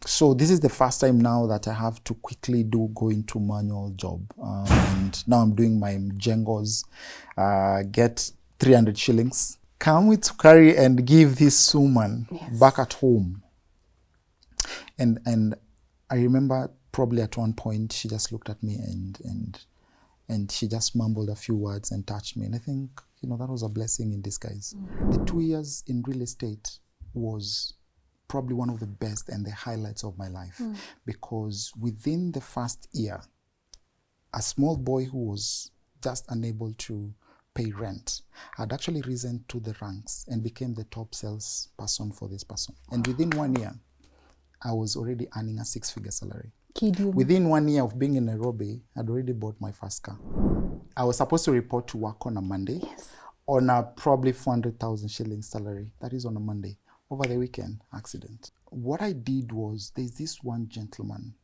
So this is the first time now that I have to quickly go into manual job. And now I'm doing my mjengos, get 300 shillings. Come with Sukari and give this woman back at home. And I remember probably at one point she just looked at me and she just mumbled a few words and touched me. And I think, that was a blessing in disguise. The 2 years in real estate was probably one of the best and the highlights of my life, because within the first year, a small boy who was just unable to pay rent had actually risen to the ranks and became the top sales person for this person. And within 1 year, I was already earning a 6-figure salary. Within 1 year of being in Nairobi, I'd already bought my first car. I was supposed to report to work on a Monday on a probably 400,000 shillings salary. That is on a Monday. Over the weekend, accident. What I did was, there's this one gentleman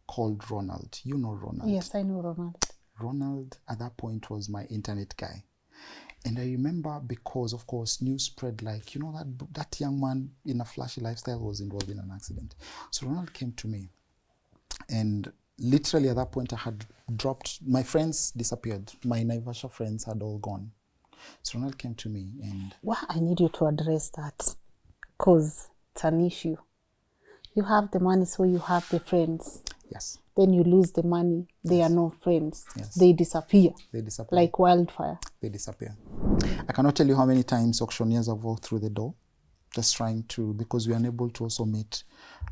called Ronald. You know Ronald? Yes, I know Ronald. Ronald, at that point, was my internet guy. And I remember, because, of course, news spread like, that young man in a flashy lifestyle was involved in an accident. So Ronald came to me. And literally at that point, I had dropped, my friends disappeared. My Naivasha friends had all gone. So Ronald came to me and... Well, I need you to address that, because it's an issue. You have the money, so you have the friends. Yes. Then you lose the money. They are no friends. Yes. They disappear. They disappear. Like wildfire. They disappear. I cannot tell you how many times auctioneers have walked through the door, just trying to, because we are unable to also meet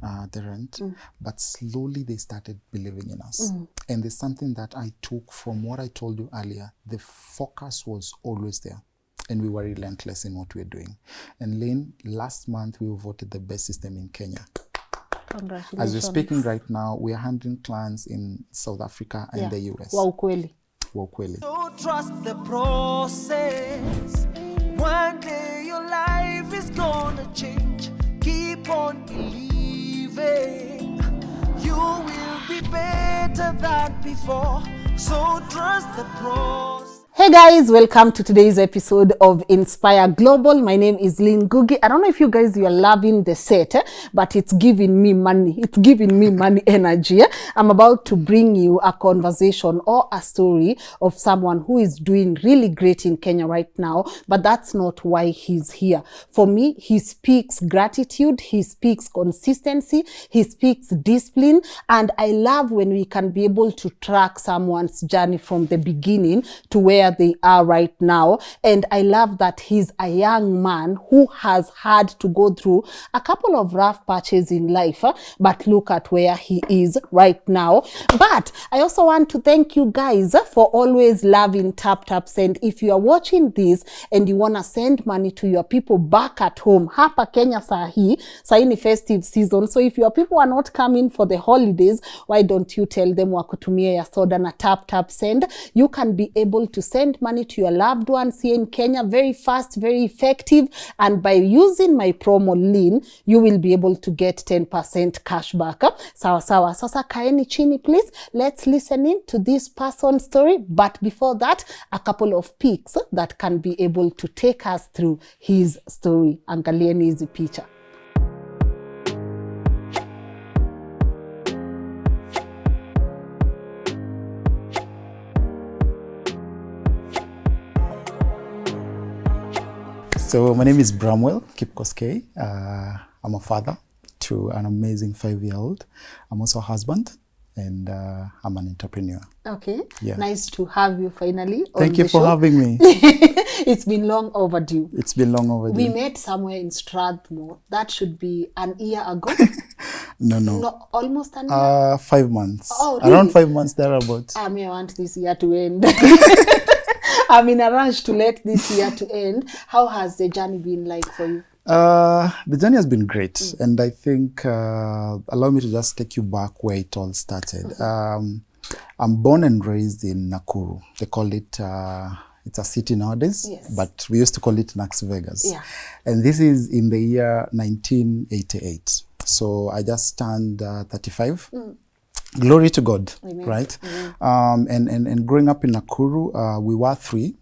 the rent. But slowly they started believing in us. And there's something that I took from what I told you earlier. The focus was always there. And we were relentless in what we were doing. And Lynn, last month we were voted the best system in Kenya. Congratulations. As we're speaking right now, we are handling clients in South Africa and the US. Wa ukweli. So trust the process. One day your life is gonna change. Keep on believing. You will be better than before. So trust the process. Hey guys, welcome to today's episode of Inspire Global. My name is Lynn Ngugi. I don't know if you guys, you are loving the set, but it's giving me money. It's giving me money energy. I'm about to bring you a conversation or a story of someone who is doing really great in Kenya right now, but that's not why he's here. For me, he speaks gratitude, he speaks consistency, he speaks discipline, and I love when we can be able to track someone's journey from the beginning to where they are right now. And I love that he's a young man who has had to go through a couple of rough patches in life, but look at where he is right now. But I also want to thank you guys for always loving Tap Tap Send. If you are watching this and you want to send money to your people back at home, hapa Kenya sahi ni festive season. So if your people are not coming for the holidays, why don't you tell them wakutumia ya soda na Tap Tap Send? You can be able to send money to your loved ones here in Kenya very fast, very effective, and by using my promo Lynn, you will be able to get 10% cash back. Sawa sawa. Sasa kaeni chini please. Let's listen in to this person's story, but before that, a couple of pics that can be able to take us through his story. Angalieni hizi picha. So my name is Bramwell Kipkoskei. I'm a father to an amazing 5-year-old. I'm also a husband, and I'm an entrepreneur. Okay. Yeah. Nice to have you finally. Thank you for having me. It's been long overdue. It's been long overdue. We met somewhere in Strathmore. That should be an year ago. No, almost an year. 5 months. Oh, really? Around 5 months thereabouts. I want this year to end. I'm in a rush to let this year to end. How has the journey been like for you? The journey has been great. And I think, allow me to just take you back where it all started. I'm born and raised in Nakuru. They call it, it's a city nowadays, but we used to call it Nax Vegas. Yeah. And this is in the year 1988. So I just turned 35. Glory to God, Amen. right? Amen. And growing up in Nakuru,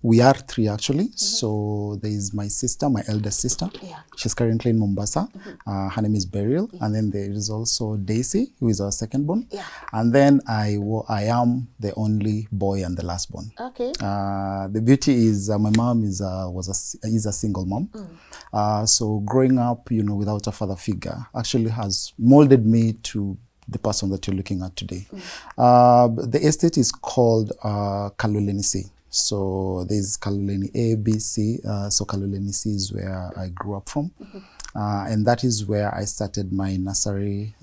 we are three actually. So there is my sister, my elder sister. Yeah. She's currently in Mombasa. Her name is Beryl. And then there is also Daisy, who is our second born. Yeah. And then I am the only boy and the last born. Okay. The beauty is my mom is a single mom. So growing up, without a father figure actually has molded me to the person that you're looking at today. The estate is called Kaloleni C. So there's Kaloleni A, B, C. So Kaloleni C is where I grew up from. And that is where I started my nursery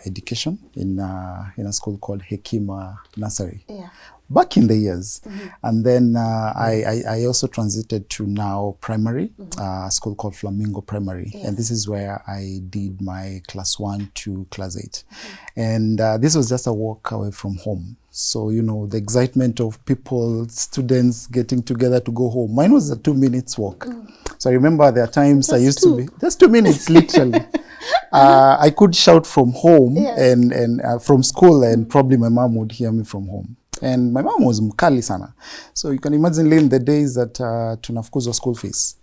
education in a school called Hekima Nursery. Yeah. Back in the years. And then I also transited to now primary, a school called Flamingo Primary. Yes. And this is where I did my class 1 to class 8. And this was just a walk away from home. So, the excitement of people, students getting together to go home. Mine was a 2 minutes walk. So I remember there are times I used to be, just 2 minutes, literally. I could shout from home and from school, and probably my mom would hear me from home. And my mom was mkali sana. So you can imagine, Lynn, the days that tunafukuzwa school fees.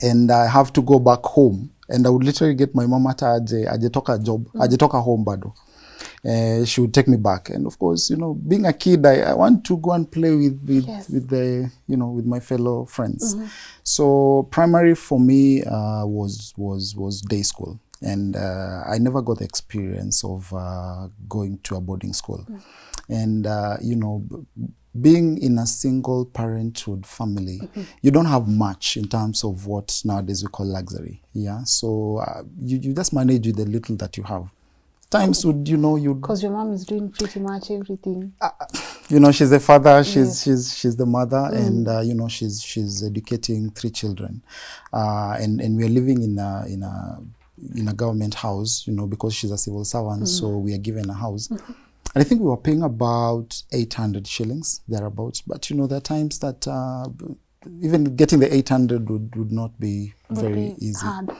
And I have to go back home. And I would literally get my mom hata ajetoka job, ajetoka home bado. She would take me back. And of course, being a kid, I want to go and play with the, with my fellow friends. So primary for me was day school. And I never got the experience of going to a boarding school. And, being in a single parenthood family, you don't have much in terms of what nowadays we call luxury. Yeah. So you just manage with the little that you have. Times would, Because your mom is doing pretty much everything. She's the father, she's the mother, and, she's educating 3 children. And we are living in a government house, because she's a civil servant, so we are given a house. And I think we were paying about 800 shillings, thereabouts. But, there are times that even getting the 800 would not be very easy. Hard.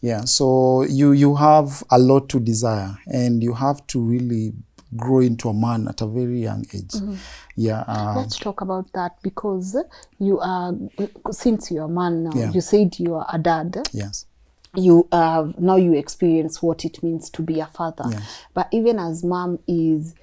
Yeah, so you have a lot to desire, and you have to really grow into a man at a very young age. Yeah. Let's talk about that, because you are, since you're a man now, you said you are a dad. Yes. You now you experience what it means to be a father. But even as mom is,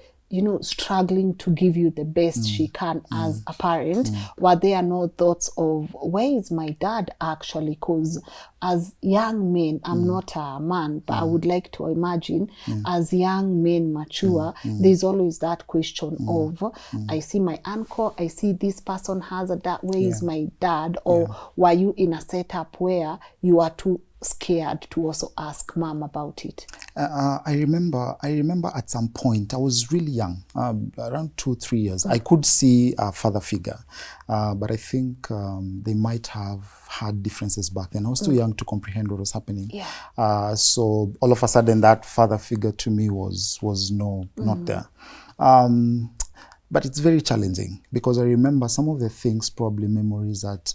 struggling to give you the best she can as a parent, were there no thoughts of, where is my dad actually? Because as young men, I'm not a man, but I would like to imagine as young men mature, there's always that question of, I see my uncle, I see this person has a dad, where is my dad? Or were you in a setup where you are too scared to also ask mom about it? I remember at some point, I was really young, around 2-3 years. I could see a father figure, but I think they might have had differences back then. I was too young to comprehend what was happening. So all of a sudden, that father figure to me was not there. But it's very challenging, because I remember some of the things, probably memories that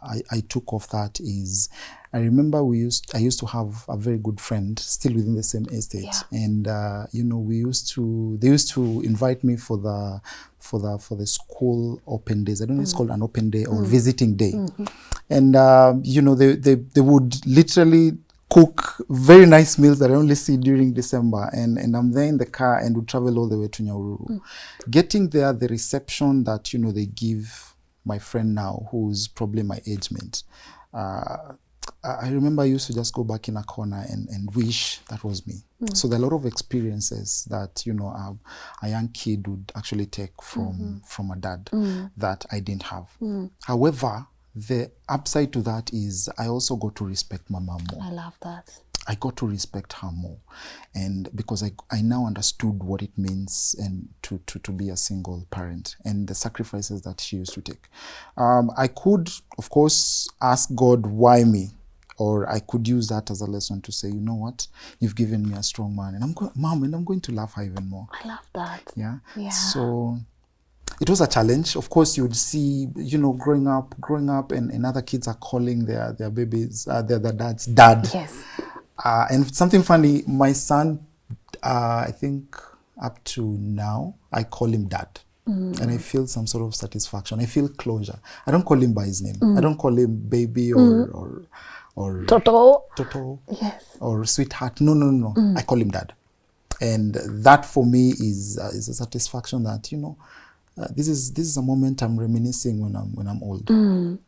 I took of that is, I remember I used to have a very good friend still within the same estate, and they used to invite me for the school open days. I don't know if it's called an open day or visiting day, and they would literally cook very nice meals that I only see during December, and I'm there in the car and would travel all the way to Nairobi. Getting there, the reception that they give my friend now, who's probably my age mate, I remember I used to just go back in a corner and wish that was me. So there are a lot of experiences that a young kid would actually take from a dad that I didn't have. However, the upside to that is I also got to respect my mom more. I love that. I got to respect her more, and because I now understood what it means and to be a single parent and the sacrifices that she used to take. I could, of course, ask God, why me? Or I could use that as a lesson to say, you know what, you've given me a strong man, and I'm going to love her even more. I love that. Yeah. So it was a challenge. Of course, you would see, growing up, and other kids are calling their babies, their dads, dad. Yes. And something funny, my son, I think up to now, I call him Dad. And I feel some sort of satisfaction. I feel closure. I don't call him by his name. I don't call him baby or Toto. Yes. Or sweetheart. No. I call him Dad. And that for me is a satisfaction that, you know, this is a moment I'm reminiscing when I'm old.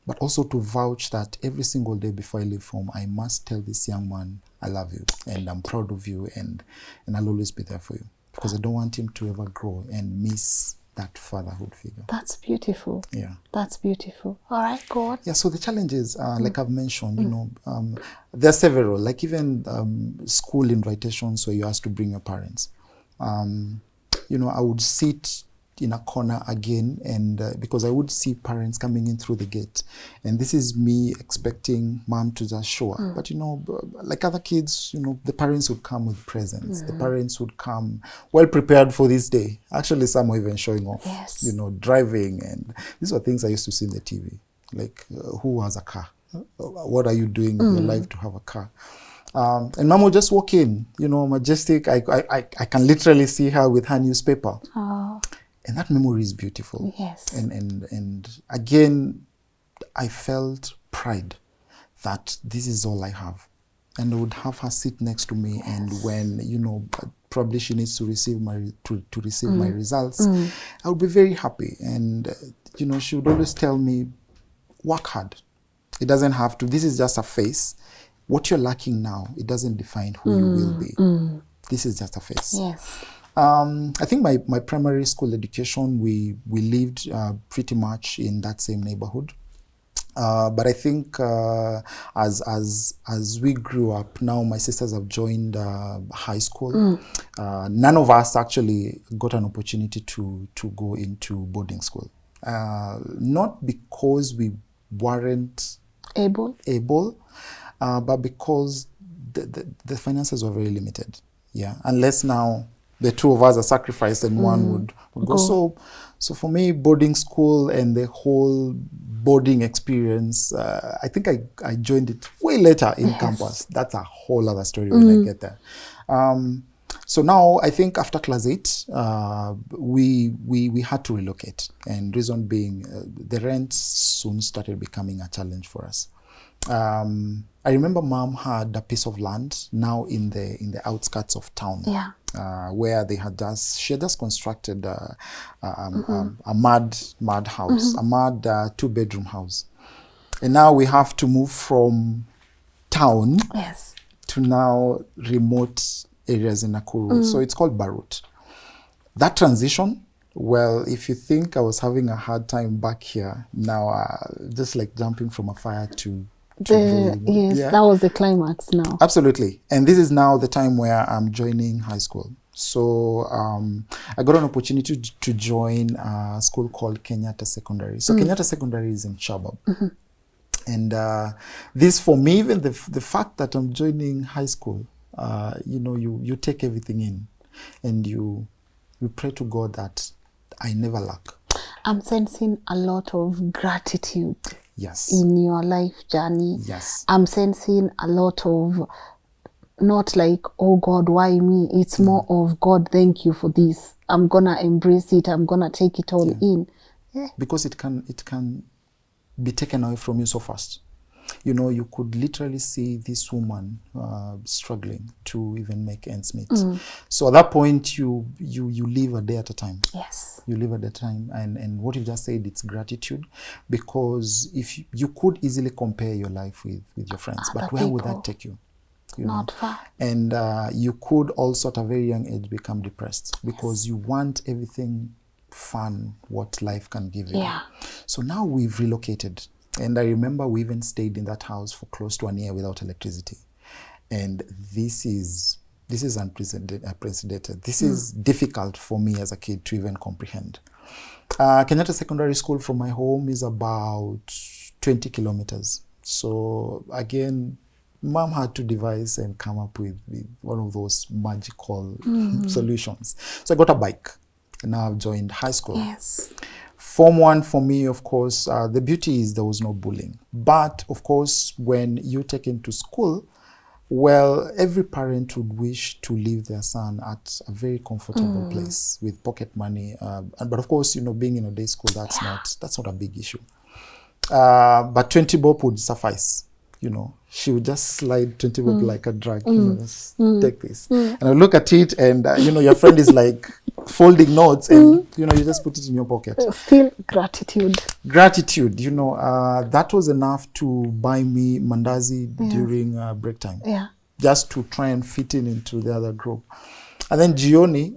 But also to vouch that every single day before I leave home, I must tell this young man, I love you and I'm proud of you and I'll always be there for you. Because I don't want him to ever grow and miss that fatherhood figure. That's beautiful. Yeah. That's beautiful. All right, go on. Yeah, so the challenges, like I've mentioned, you know, there are several, like even school invitations where you asked to bring your parents. You know, I would sit in a corner again, and because I would see parents coming in through the gate, and this is me expecting mom to just show up. But you know, like other kids, you know, the parents would come with presents. The parents would come well prepared for this day. Actually, some were even showing off. Yes. You know, driving, and these were things I used to see in the TV, like who has a car? What are you doing in your life to have a car? And mom would just walk in, you know, majestic. I can literally see her with her newspaper. Oh. And that memory is beautiful. Yes. And again, I felt pride that this is all I have. And I would have her sit next to me, and when, you know, probably she needs to receive my my results, I would be very happy. And you know, she would always tell me, work hard. It doesn't have to. This is just a phase. What you're lacking now, it doesn't define who you will be. This is just a phase. Yes. I think my primary school education, we lived pretty much in that same neighborhood. But I think as we grew up, now my sisters have joined high school. None of us actually got an opportunity to go into boarding school. Not because we weren't able, but because the finances were very limited. Yeah, unless now the two of us are sacrificed and one would go. So for me, boarding school and the whole boarding experience, I think I joined it way later in campus. That's a whole other story when I get there. So now I think after class 8, we had to relocate, and reason being the rent soon started becoming a challenge for us. I remember mom had a piece of land now in the outskirts of town. Yeah. Where she had just constructed a mud house, a mud 2-bedroom house. And now we have to move from town to now remote areas in Nakuru. So it's called Barut. That transition, well, if you think I was having a hard time back here, now just like jumping from a fire to that was the climax now. Absolutely. And this is now the time where I'm joining high school. So I got an opportunity to join a school called Kenyatta Secondary. So Kenyatta Secondary is in Shabab. And this, for me, even the fact that I'm joining high school, you know, you take everything in, and you pray to God that I never lack. I'm sensing a lot of gratitude. Yes. In your life journey. Yes. I'm sensing a lot of, not like, oh God, why me? It's more of, God, thank you for this. I'm gonna embrace it. I'm gonna take it all in. Yeah. Because it can be taken away from you so fast. You know, you could literally see this woman struggling to even make ends meet. So at that point, you live a day at a time. Yes. You live at a time. And what you just said, it's gratitude. Because if you could easily compare your life with your friends, but where would that take you? Not far. And you could also at a very young age become depressed because you want everything fun, what life can give you. Yeah. So now we've relocated. And I remember we even stayed in that house for close to 1 year without electricity. And this is unprecedented. This is difficult for me as a kid to even comprehend. Kenyatta Secondary School from my home is about 20 kilometers. So again, mom had to devise and come up with one of those magical solutions. So I got a bike, and now I've joined high school. Yes. Form 1 for me, of course, the beauty is there was no bullying. But of course, when you take into school, Well, every parent would wish to leave their son at a very comfortable place with pocket money. But of course, being in a day school, that's not a big issue. But 20 bob would suffice. She would just slide 20 bob like a drug. Just take this. And I look at it, and your friend is like folding notes, and you just put it in your pocket. Still gratitude. That was enough to buy me mandazi during break time. Yeah. Just to try and fit into the other group. And then jioni,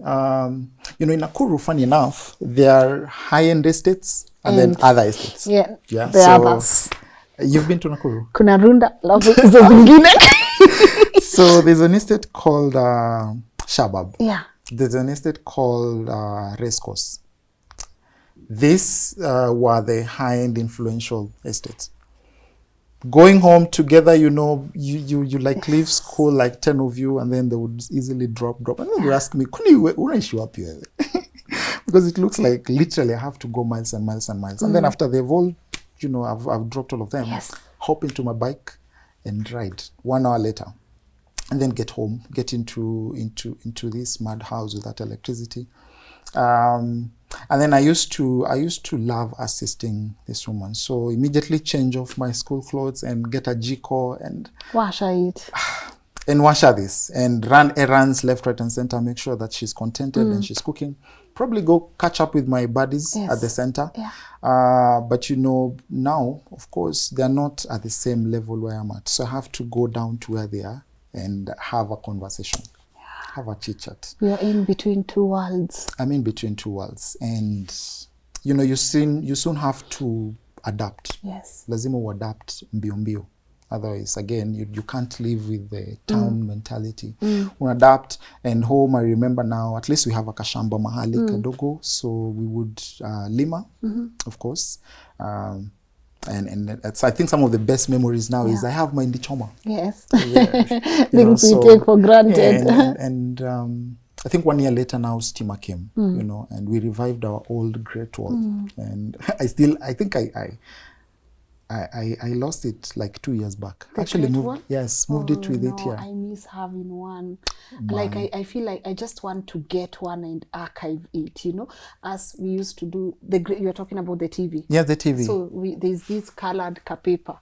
in Nakuru, funny enough, there are high-end estates and then other estates. Yeah. The others. You've been to Nakuru? Kuna runda, love hizo zingine. So there's an estate called Shabab. Yeah. There's an estate called Racecourse. These were the high-end influential estates. Going home together, you like leave school, like 10 of you, and then they would easily drop. And then you ask me, where is you up here? Because it looks like literally I have to go miles and miles and miles. And then after they've all, I've dropped all of them, hop into my bike and ride 1 hour later. And then get home, get into this mad house without electricity. And then I used to love assisting this woman. So immediately change off my school clothes and get a jiko and wash it. And wash this and run errands left, right, and center. Make sure that she's contented and she's cooking. Probably go catch up with my buddies at the center. Yeah. But now, of course, they're not at the same level where I'm at. So I have to go down to where they are and have a conversation. Have a chit chat. You're in between two worlds. I'm in between two worlds, and you soon have to adapt. Yes. Lazima uadapt mbio mbio. Otherwise, again, you can't live with the town mentality. We adapt, and home, I remember now, at least we have a kashamba mahali kadogo, so we would lima, of course. And it's, I think some of the best memories now is I have my ndichoma. Yes. Things we take for granted. And I think 1 year later now steamer came, and we revived our old Great Wall. And I think I lost it like 2 years back. Actually moved it with it here. I miss having one. Like I feel like I just want to get one and archive it, as we used to do. You're talking about the TV. Yeah, the TV. So there's this colored paper.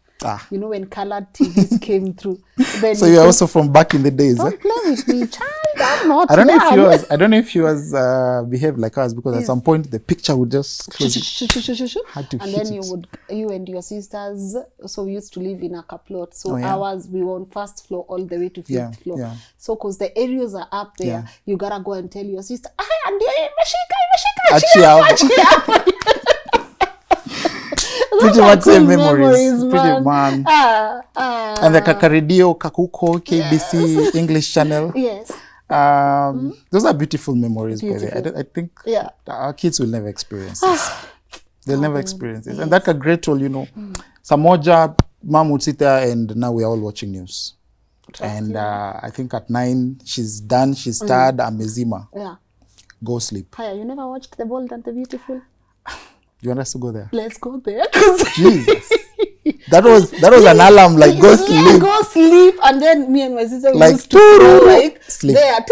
When colored TVs came through. Then so you're also from back in the days. Don't play with me, child. I'm not. I don't know if you was behaved like us, because at some point the picture would just close it. Had to and hit then it. you and your sisters. So we used to live in a plot. So ours, we were on first floor all the way to fifth floor. Yeah. So because the areas are up there, you gotta go and tell your sister, pretty much same memories. Pretty man. And the Kakaradio, Kakuko, KBC, English channel. Yes. Those are beautiful memories. I think our kids will never experience this. They'll never experience this. And that's a great tool, Samoja, mom would sit there, and now we're all watching news. And I think at 9, she's done, she's tired, amezima. Yeah. Go sleep. Hiya, you never watched The Bold and the Beautiful? You want us to go there? Let's go there. Jesus. That was an alarm, like go sleep. Yeah, go sleep. And then me and my sister like, used to go, like sleep. There.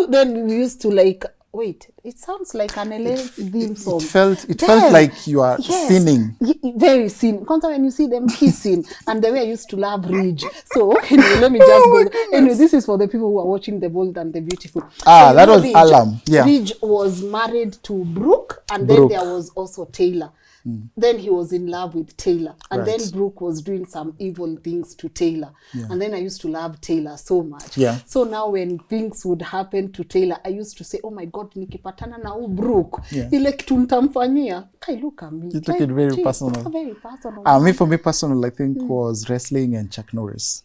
Then we used to like, wait, it sounds like an LA theme song. It felt like you are sinning. Very sin. Kwanza when you see them kissing, and the way I used to love Ridge. So anyway, let me just go. Anyway, this is for the people who are watching The Bold and the Beautiful. So, that was Ridge, alarm. Yeah. Ridge was married to Brooke, and then there was also Taylor. Then he was in love with Taylor, and then Brooke was doing some evil things to Taylor, and then I used to love Taylor so much. So now when things would happen to Taylor, I used to say, oh my God, nikipatana na Brooke, ile kitu nitamfanyia. Look at me. You took it very personal. Very personal. For me personal, I think was wrestling and Chuck Norris.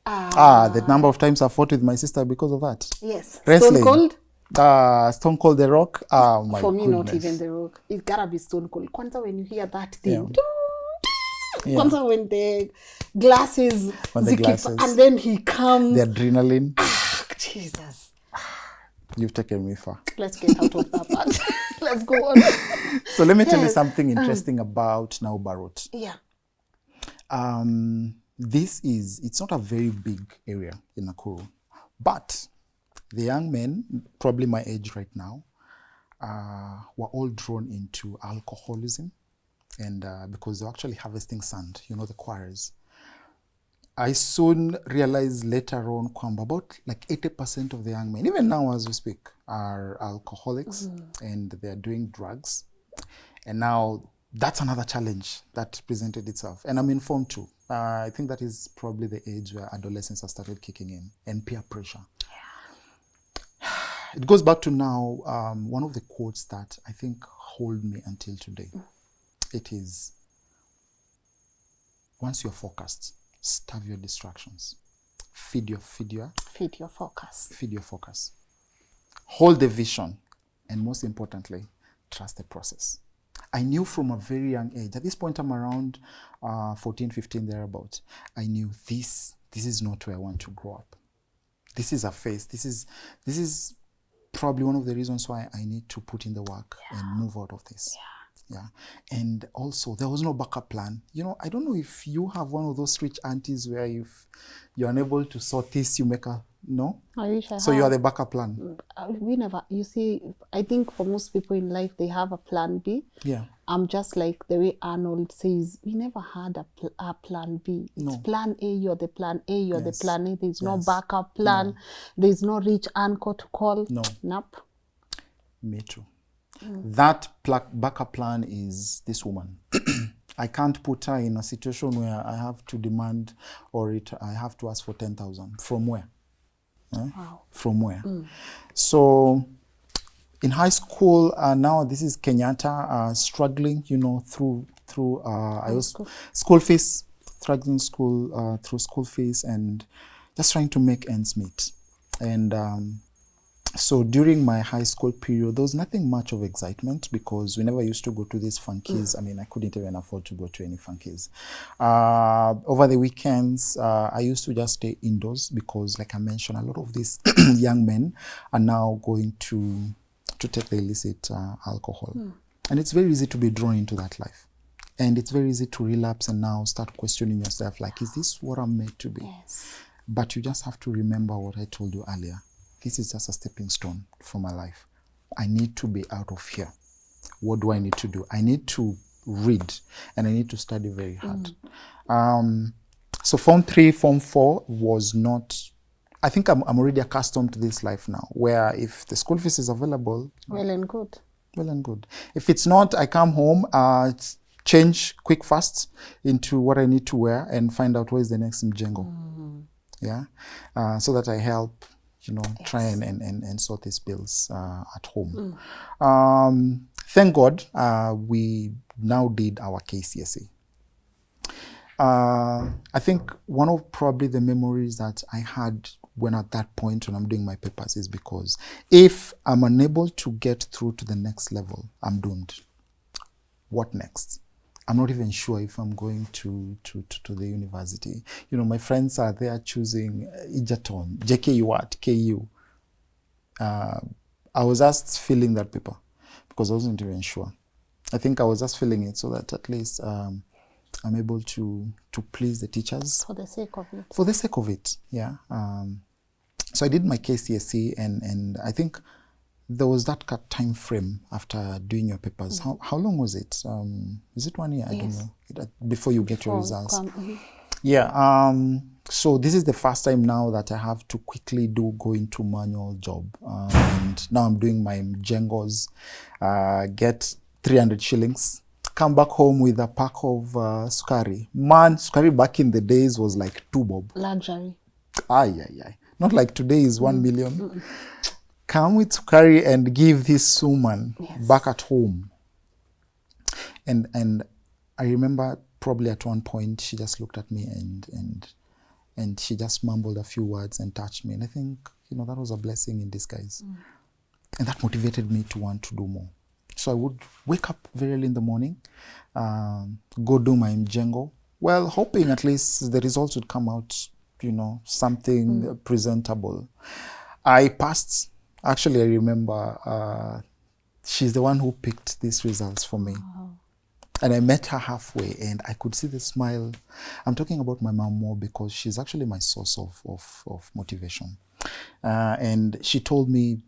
The number of times I fought with my sister because of that. Yes. Wrestling. Stone Cold? Stone Cold, The Rock. My For me, goodness. not even The Rock. It gotta be Stone Cold. Kwanza when you hear that thing. Kwanza when the glasses. And then he comes. The adrenaline. Jesus. You've taken me far. Let's get out of that part. Let's go on. So let me tell you something interesting about Naubarot. Yeah. it's not a very big area in Nakuru, but the young men, probably my age right now, were all drawn into alcoholism, and because they're actually harvesting sand, the quarries. I soon realized later on kwamba about like 80% of the young men, even now as we speak, are alcoholics and they're doing drugs. And now that's another challenge that presented itself. And I'm informed too. I think that is probably the age where adolescence has started kicking in, and peer pressure. It goes back to now, one of the quotes that I think hold me until today. It is, once you're focused, starve your distractions. Feed your focus. Feed your focus. Hold the vision. And most importantly, trust the process. I knew from a very young age, at this point I'm around 14, 15, thereabouts, I knew this is not where I want to grow up. This is a phase. This is probably one of the reasons why I need to put in the work and move out of this. Yeah. And also, there was no backup plan. I don't know if you have one of those rich aunties where if you're unable to sort this, you make a, no? I wish I So had. you are the backup plan. We never, you see, I think for most people in life, they have a plan B. Yeah. I'm just like the way Arnold says, we never had a plan B. It's plan A, you're the plan A, you're the plan A. There's no backup plan. There's no rich uncle to call. No. Nope. Me too. That backup plan is this woman. I can't put her in a situation where I have to demand I have to ask for 10,000. From where? Wow. From where? So in high school, now this is Kenyatta, struggling, through I was school fees, struggling through school fees and just trying to make ends meet. And so during my high school period, there was nothing much of excitement because we never used to go to these funkies. I mean, I couldn't even afford to go to any funkies. Over the weekends, I used to just stay indoors because, like I mentioned, a lot of these young men are now going to take the illicit alcohol. And it's very easy to be drawn into that life. And it's very easy to relapse and now start questioning yourself, like, is this what I'm made to be? Yes. But you just have to remember what I told you earlier. This is just a stepping stone for my life. I need to be out of here. What do I need to do? I need to read and I need to study very hard. So Form 3, Form 4 was not, I think I'm already accustomed to this life now, where if the school fees is available. Well and good. Well and good. If it's not, I come home, change quick fast into what I need to wear and find out where is the next mjengo. Yeah. So that I help try and sort these bills at home. Thank God, we now did our KCSE. I think one of probably the memories that I had when at that point when I'm doing my papers is because if I'm unable to get through to the next level, I'm doomed. What next? I'm not even sure if I'm going to the university. My friends are there choosing Egerton, JKU what, KU. I was just filling that paper because I wasn't even sure. I think I was just filling it so that at least I'm able to please the teachers. For the sake of it. For the sake of it, yeah. So I did my KCSE and I think there was that time frame after doing your papers. How long was it? Is it 1 year? I don't know. Before you get your results. Yeah. So this is the first time now that I have to quickly go into manual job. And now I'm doing my mjengos, get 300 shillings, come back home with a pack of sukari. Man, sukari back in the days was like 2 bob. Luxury. Aye. Not like today is 1 million. Come with sukari and give this woman back at home. And I remember probably at one point she just looked at me and she just mumbled a few words and touched me. And I think, that was a blessing in disguise. And that motivated me to want to do more. So I would wake up very early in the morning, go do my mjengo. Well, hoping at least the results would come out, something presentable. I passed. Actually, I remember she's the one who picked these results for me. And I met her halfway, and I could see the smile. I'm talking about my mom more because she's actually my source of motivation. And she told me,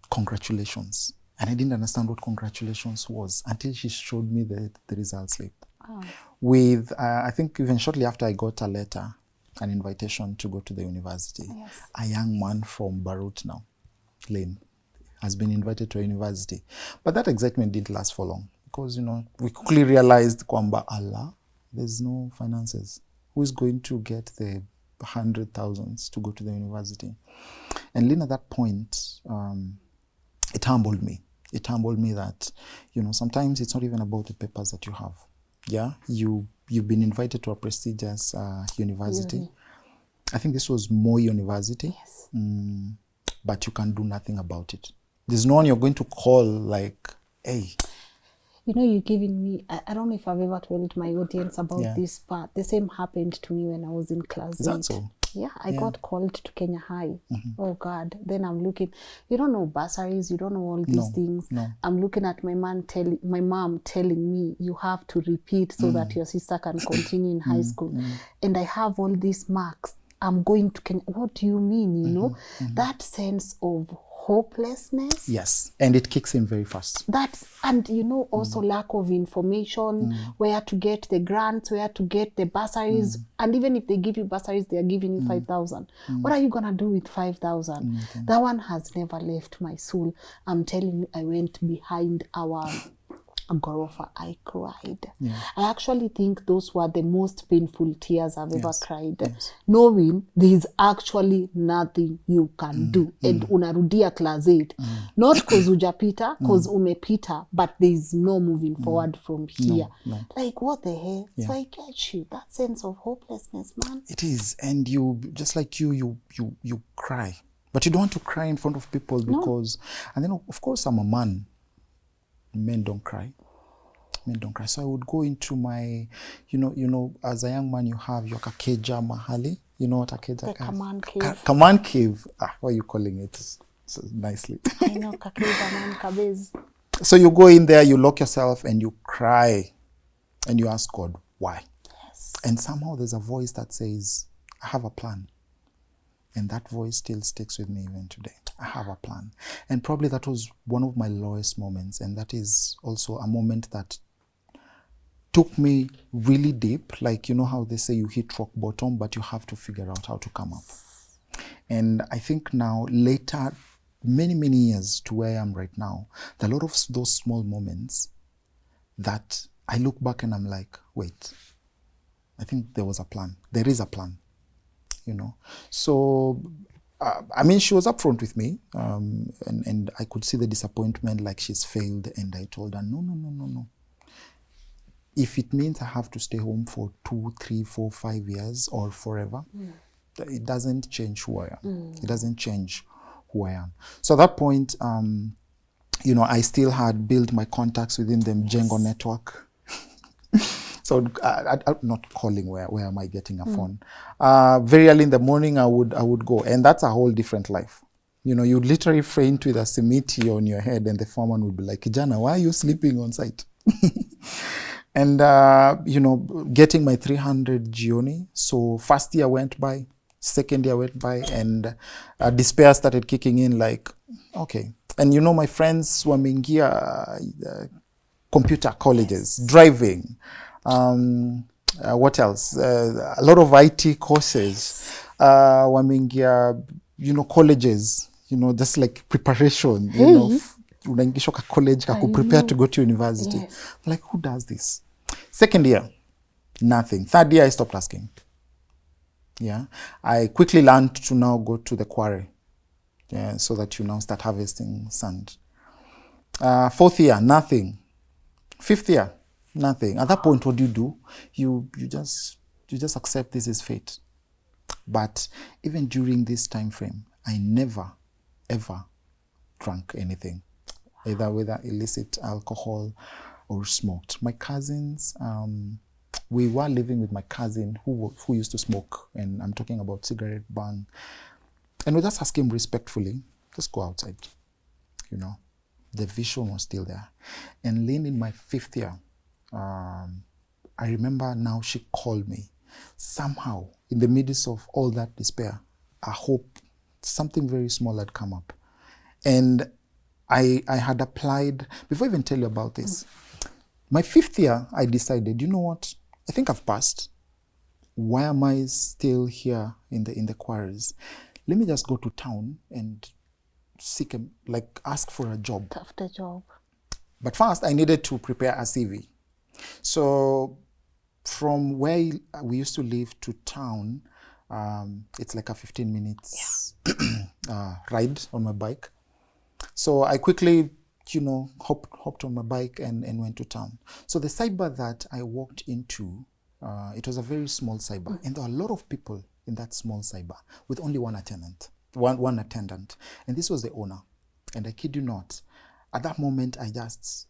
congratulations. And I didn't understand what congratulations was until she showed me the result slip. With, I think even shortly after, I got a letter, an invitation to go to the university. Yes. A young man from Barut now, Lynn, has been invited to a university. But that excitement didn't last for long because, we quickly realized, kwamba Allah, there's no finances. Who is going to get the 100,000s to go to the university? And Lynn, at that point, it humbled me. It humbled me that, sometimes it's not even about the papers that you have. Yeah, you've been invited to a prestigious university. I think this was Moi University. Yes. But you can do nothing about it. There's no one you're going to call like, hey. You're giving me, I don't know if I've ever told my audience about this part. The same happened to me when I was in class 8. Is that so? Yeah, I got called to Kenya High. Oh God. Then I'm looking, you don't know bursaries, you don't know all these things. No. I'm looking at my mom telling me, you have to repeat so that your sister can continue in high school. And I have all these marks. I'm going to Kenya. What do you mean, That sense of hopelessness. Yes, and it kicks in very fast. And also lack of information, where to get the grants, where to get the bursaries. And even if they give you bursaries, they are giving you 5,000. What are you going to do with 5,000? That one has never left my soul. I'm telling you, I went behind our Gorofa. I cried. I actually think those were the most painful tears I've ever cried. Knowing there's actually nothing you can do. And unarudia class 8. Not because ujapita, because umepita, but there's no moving forward from here. No. Like, what the hell? So I get you. That sense of hopelessness, man. It is. And you, just like you cry. But you don't want to cry in front of people because, and then of course I'm a man. Men don't cry. So I would go into my, as a young man, you have your kakeja mahali. You know what a keja? The command cave. Command cave. What are you calling it? So nicely. I know, kakeza man kabez. So you go in there, you lock yourself, and you cry, and you ask God, why? Yes. And somehow there's a voice that says, I have a plan. And that voice still sticks with me even today. I have a plan. And probably that was one of my lowest moments. And that is also a moment that took me really deep. Like, how they say you hit rock bottom, but you have to figure out how to come up. And I think now, later, many, many years to where I am right now, there are a lot of those small moments that I look back and I'm like, wait, I think there was a plan. There is a plan. So, she was upfront with me, and I could see the disappointment, like she's failed, and I told her, no. If it means I have to stay home for 2, 3, 4, 5 years or forever, it doesn't change who I am. It doesn't change who I am. So at that point, I still had built my contacts within the Mjengo network. So I'm not calling where am I getting a phone. Very early in the morning, I would go. And that's a whole different life. You'd literally faint with a simiti on your head and the foreman would be like, Kijana, why are you sleeping on site? And, getting my 300 Gioni. So first year went by, second year went by, and despair started kicking in like, okay. And my friends were mingia computer colleges, driving, what else? A lot of IT courses, wamingia, colleges, just like preparation, unaingishwa ka college ka prepare to go to university. Yes. Like, who does this? Second year, nothing. Third year, I stopped asking. Yeah, I quickly learned to now go to the quarry, so that you now start harvesting sand. Fourth year, nothing. Fifth year, nothing. At that point, what do? You just accept this is fate. But even during this time frame, I never, ever drank anything, either whether illicit alcohol or smoked. My cousins, we were living with my cousin who used to smoke, and I'm talking about cigarette bang. And we just asked him respectfully, just go outside. The vision was still there. And Lynn, in my 5th year, I remember now she called me. Somehow, in the midst of all that despair, a hope, something very small had come up. And I had applied, before I even tell you about this, my 5th year, I decided, you know what, I think I've passed. Why am I still here in the quarries? Let me just go to town and ask for a job. After job. But first, I needed to prepare a CV. So from where we used to live to town, it's like a 15 minutes ride on my bike. So I quickly, hopped on my bike and went to town. So the cyber that I walked into, it was a very small cyber, and there were a lot of people in that small cyber with only one attendant, and this was the owner. And I kid you not, at that moment, I just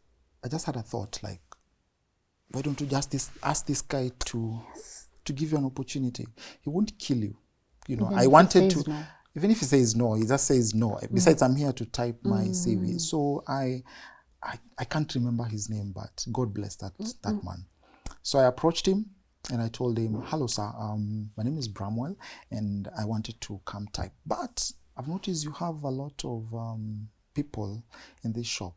had a thought like, why don't you just ask this guy to give you an opportunity? He won't kill you. I wanted to. No. Even if he says no, he just says no. Besides, I'm here to type my CV. So I can't remember his name, but God bless that man. So I approached him and I told him, hello, sir, my name is Bramwell and I wanted to come type. But I've noticed you have a lot of people in this shop.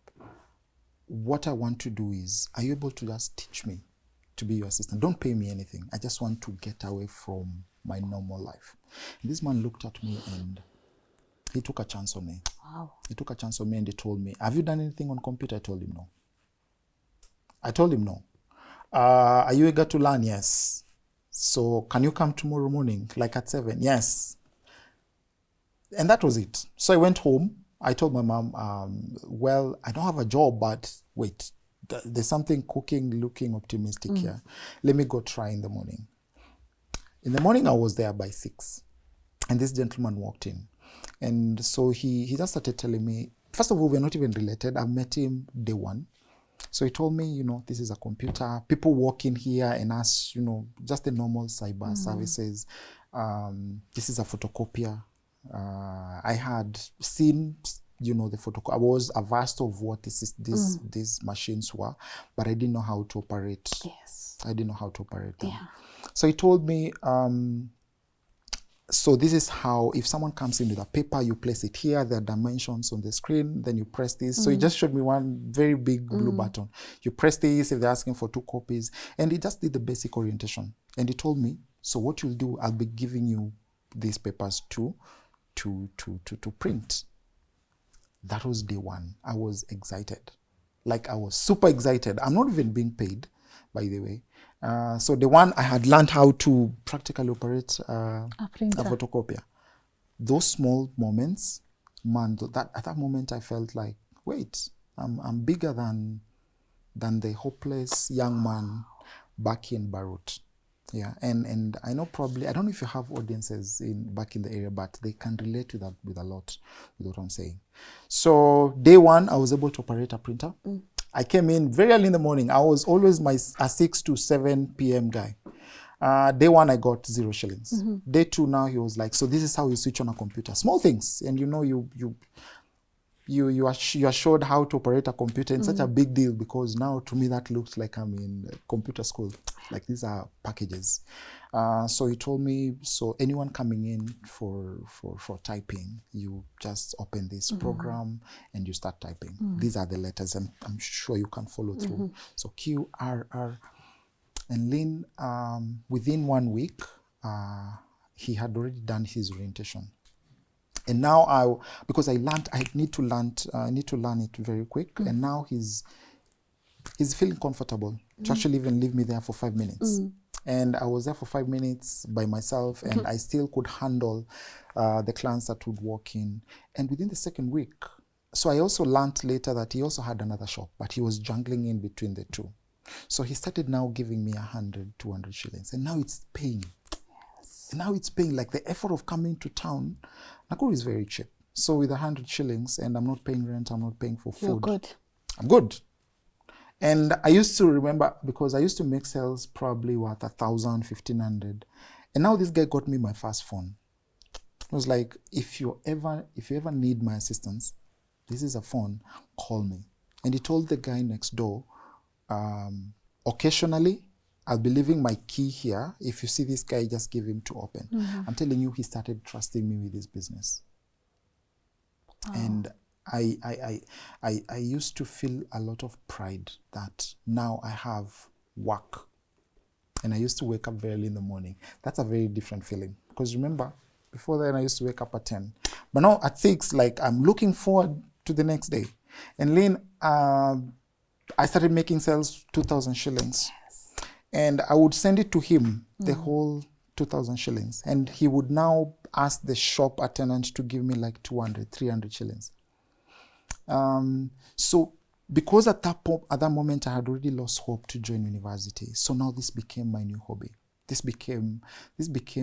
What I want to do is, are you able to just teach me to be your assistant? Don't pay me anything. I just want to get away from my normal life. And this man looked at me and he took a chance on me. Wow. He took a chance on me and he told me, have you done anything on computer? I told him no. Are you eager to learn? Yes. So can you come tomorrow morning, like at 7? Yes. And that was it. So I went home. I told my mom, well, I don't have a job, but wait, there's something cooking, looking optimistic here. Let me go try in the morning. In the morning, I was there by 6. And this gentleman walked in. And so he just started telling me, first of all, we're not even related. I met him day 1. So he told me, this is a computer. People walk in here and ask, just the normal cyber services. This is a photocopier. I had seen, the photocopier. I was averse of what these machines were, but I didn't know how to operate. Yes. I didn't know how to operate them. Yeah. So he told me, so this is how, if someone comes in with a paper, you place it here, there are dimensions on the screen, then you press this. So he just showed me one very big blue button. You press this if they're asking for 2 copies. And he just did the basic orientation. And he told me, so what you'll do, I'll be giving you these papers to print. That was day 1. I was excited. Like, I was super excited. I'm not even being paid, by the way. So the one I had learned how to practically operate a photocopier. Those small moments, man, at that moment I felt like, wait, I'm bigger than the hopeless young man back in Barut. Yeah, and I know probably, I don't know if you have audiences back in the area, but they can relate to that with a lot, with what I'm saying. So day 1, I was able to operate a printer. I came in very early in the morning. I was always a 6 to 7 p.m. guy. Day 1, I got 0 shillings. Day 2, now he was like, so this is how you switch on a computer. Small things. And you are showed how to operate a computer. It's such a big deal because now to me that looks like I'm in computer school. Like, these are packages. So he told me, so anyone coming in for typing, you just open this program and you start typing. These are the letters, and I'm sure you can follow through. So Q, R, R. And Lynn, within 1 week, he had already done his orientation. And now because I need to learn it very quick. And now he's feeling comfortable to actually even leave me there for 5 minutes. And I was there for 5 minutes by myself, and I still could handle the clients that would walk in. And within the 2nd week, so I also learned later that he also had another shop, but he was jungling in between the 2. So he started now giving me 100, 200 shillings. And now it's paying. Yes. And now it's paying. Like, the effort of coming to town, Nakuru is very cheap. So with 100 shillings, and I'm not paying rent, I'm not paying for food. You're good. I'm good. And I used to remember, because I used to make sales probably worth 1,000, 1,500. And now this guy got me my first phone. It was like, if you ever need my assistance, this is a phone, call me. And he told the guy next door, occasionally, I'll be leaving my key here. If you see this guy, just give him to open. I'm telling you, he started trusting me with his business. And I used to feel a lot of pride that now I have work. And I used to wake up very early in the morning. That's a very different feeling. Because remember, before then I used to wake up at 10. But now at 6, like I'm looking forward to the next day. And Lynn, I started making sales 2,000 shillings. And I would send it to him, the whole 2,000 shillings. And he would now ask the shop attendant to give me like 200, 300 shillings. So because at that moment I had already lost hope to join university. So now this became my new hobby. This became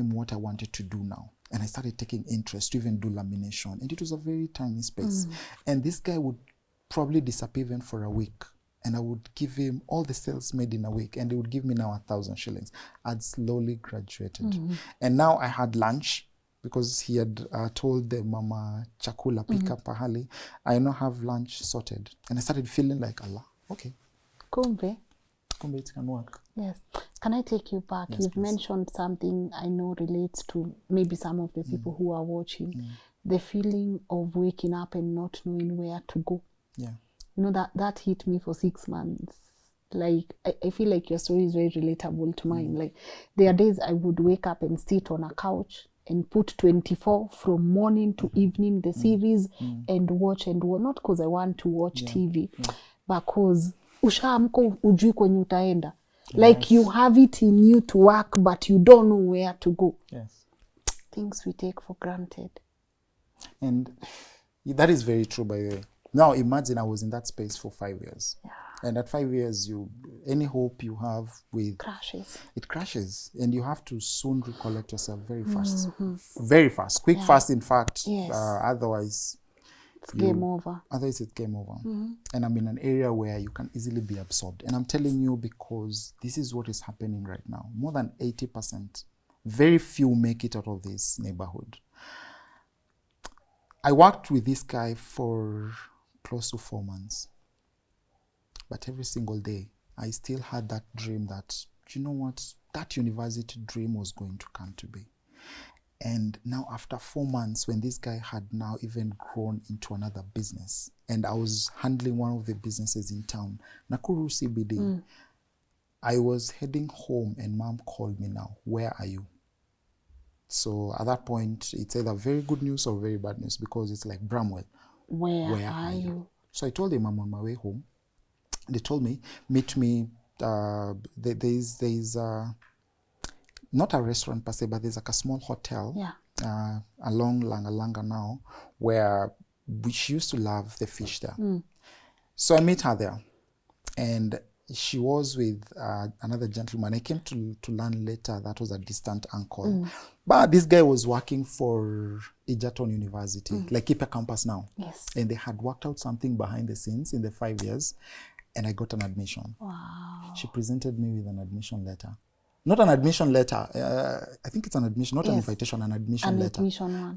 what I wanted to do now. And I started taking interest to even do lamination. And it was a very tiny space. And this guy would probably disappear even for a week. And I would give him all the sales made in a week. And he would give me now 1,000 shillings. I'd slowly graduated. And now I had lunch because he had told the mama chakula pika pahali. I now have lunch sorted. And I started feeling like, Allah, okay. Kumbe. It can work. Yes. Can I take you back? Yes, You've please. mentioned something I know relates to maybe some of the people who are watching. The feeling of waking up and not knowing where to go. Yeah. You know, that hit me for 6 months. Like, I feel like your story is very relatable to mine. Like, there are days I would wake up and sit on a couch and put 24 from morning to evening, the series, and watch. Not because I want to watch TV, but because ushaamka ujui kwenye utaenda. Like, you have it in you to work, but you don't know where to go. Yes. Things we take for granted. And that is very true, by the way. Now, imagine I was in that space for 5 years. Yeah. And at 5 years, any hope you have with... Crashes. It crashes. And you have to soon recollect yourself very fast. Very fast. Quick, fast, in fact. Yes. Otherwise... It's game over. Otherwise, it's game over. And I'm in an area where you can easily be absorbed. And I'm telling you because this is what is happening right now. More than 80%. Very few make it out of this neighborhood. I worked with this guy for close to 4 months. But every single day, I still had that dream that, you know what, that university dream was going to come to be. And now after 4 months, when this guy had now even grown into another business, and I was handling one of the businesses in town, Nakuru CBD, I was heading home and mom called me now, where are you? So at that point, it's either very good news or very bad news because it's like, Bramwell, Where are you? So I told them I'm on my way home. They told me, meet me, there's not a restaurant per se, but there's like a small hotel along Langa now where she used to love the fish there. So I met her there. And she was with another gentleman. I came to learn later that was a distant uncle. But this guy was working for Egerton University, like Keeper campus now. Yes. And they had worked out something behind the scenes in the 5 years. And I got an admission. Wow. She presented me with an admission letter. Not an admission letter. I think it's an admission, not an invitation, an admission letter.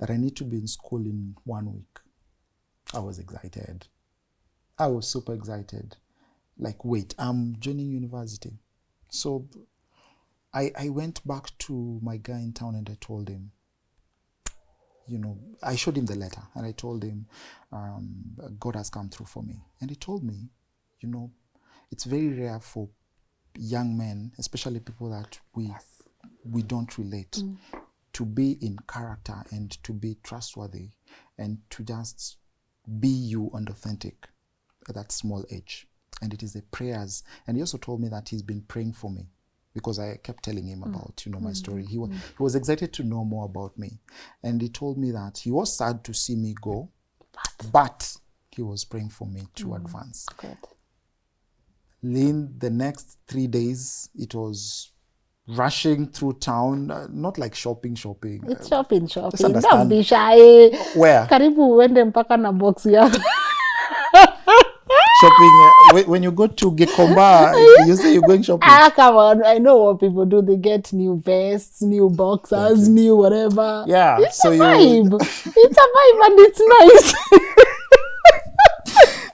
That I need to be in school in 1 week. I was excited. I was super excited. Like, wait, I'm joining university. So I went back to my guy in town and I told him, you know, I showed him the letter and I told him, God has come through for me. And he told me, you know, it's very rare for young men, especially people that we don't relate, to be in character and to be trustworthy and to just be you and authentic at that small age. And it is the prayers. And he also told me that he's been praying for me because I kept telling him about, you know, my story. He was excited to know more about me. And he told me that he was sad to see me go, but he was praying for me to advance. Good. Lynn, the next 3 days, it was rushing through town, not like shopping. It's shopping. Just Don't understand. be shy. Where? Karibu uende mpaka na box yako. Shopping. When you go to Gikomba, you say you're going shopping. Come on. I know what people do. They get new vests, new boxers, new whatever. Yeah. It's so a vibe. It's a vibe and it's nice.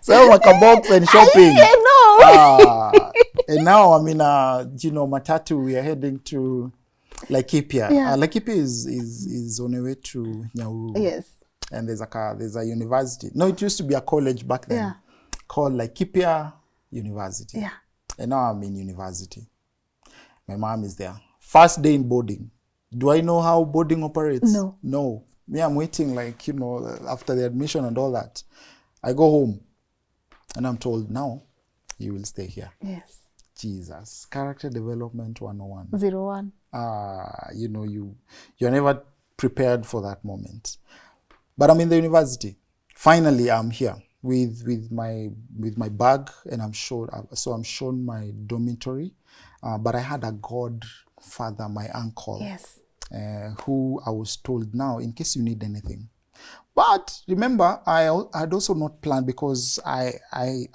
So like a box and shopping. I know. And now I'm in a, matatu. We are heading to Laikipia. Yeah. Laikipia is on the way to Nairobi. Yes. And there's a university. No, it used to be a college back then. Yeah. Called Laikipia University. Yeah. And now I'm in university. My mom is there. First day in boarding. Do I know how boarding operates? No. Me, I'm waiting after the admission and all that. I go home and I'm told, now you will stay here. Yes. Jesus. Character development 101. 01. You're never prepared for that moment. But I'm in the university. Finally, I'm here with my bag, and I'm shown my dormitory. But I had a godfather, my uncle, Yes. who I was told, now, in case you need anything. But remember, I had also not planned, because I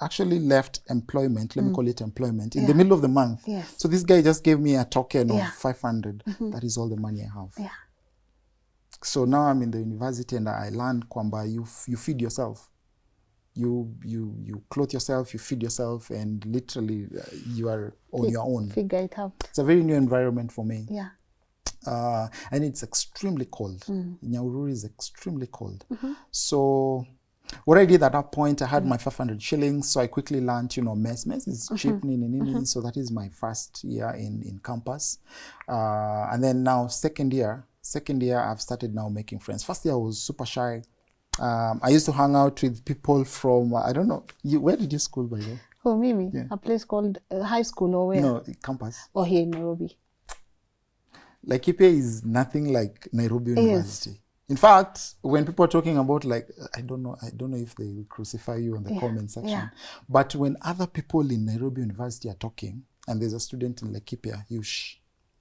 actually left employment, let me call it employment, in the middle of the month. Yes. So this guy just gave me a token Yeah. of 500. That is all the money I have. Yeah. So now I'm in the university, and I learned kwamba you feed yourself. You clothe yourself, you feed yourself, and literally you are on your own. Figure it out. It's a very new environment for me. Yeah. And it's extremely cold. Nairobi is extremely cold. So what I did at that point, I had my 500 shillings. So I quickly learned, mess. Mess is cheap. So that is my first year in campus. And then now second year, I've started now making friends. First year I was super shy. I used to hang out with people from, I don't know, where did you school, by the way? Oh, Mimi, Yeah. a place called high school, or where? No, campus. Oh, here in Nairobi. Laikipia is nothing like Nairobi University. In fact, when people are talking about, I don't know if they will crucify you in the comment section. Yeah. But when other people in Nairobi University are talking, and there's a student in Laikipia, you shh.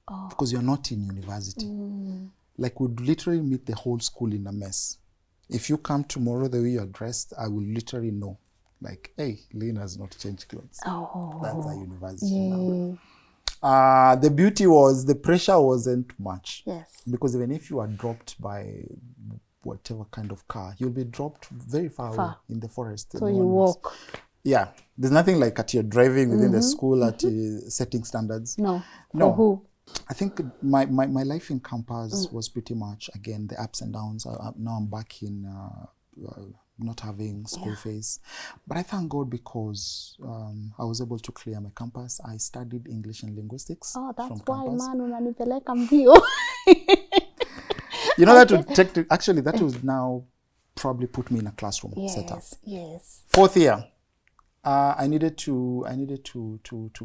Oh. Because you're not in university. We'd literally meet the whole school in a mess. If you come tomorrow the way you're dressed, I will literally know. Hey, Lynn has not changed clothes. Oh. That's our university now. The beauty was, the pressure wasn't much. Yes. Because even if you are dropped by whatever kind of car, you'll be dropped very far away in the forest. So you walk. Yeah. There's nothing like at your driving within the school at setting standards. No. No. For who? I think my life in campus was pretty much, again, the ups and downs. Now I'm back in not having school fees. But I thank God, because I was able to clear my campus. I studied English and linguistics. Oh, that's from why, campus. man, unanipeleka mbio. That would take actually, that would now probably put me in a classroom setup. Yes. Fourth year, I needed to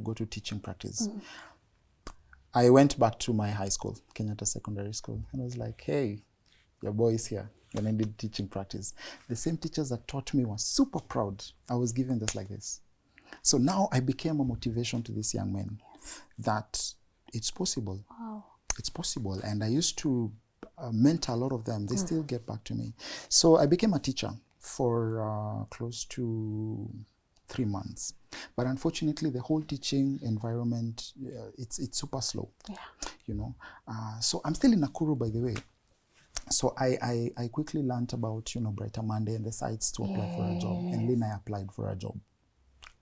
go to teaching practice. I went back to my high school, Kenyatta Secondary School, and I was like, hey, your boy is here. When I did teaching practice, the same teachers that taught me were super proud. I was given this like this. So now I became a motivation to these young men that it's possible. Wow. It's possible. And I used to mentor a lot of them. They still get back to me. So I became a teacher for close to 3 months. But unfortunately, the whole teaching environment, it's super slow. Yeah. So I'm still in Nakuru, by the way. So I quickly learned about, Brighter Monday and the sites to apply for a job. And then I applied for a job.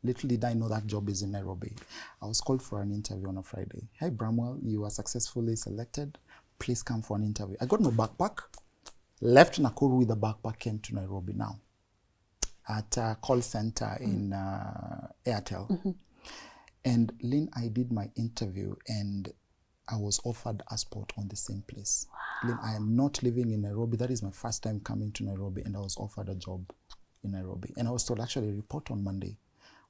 Little did I know that job is in Nairobi. I was called for an interview on a Friday. Hey, Bramwell, you are successfully selected. Please come for an interview. I got my backpack, left Nakuru with a backpack, came to Nairobi now at a call center in Airtel. And Lynn, I did my interview, and I was offered a spot on the same place. Wow. Lynn, I am not living in Nairobi. That is my first time coming to Nairobi, and I was offered a job in Nairobi. And I was told, actually, report on Monday.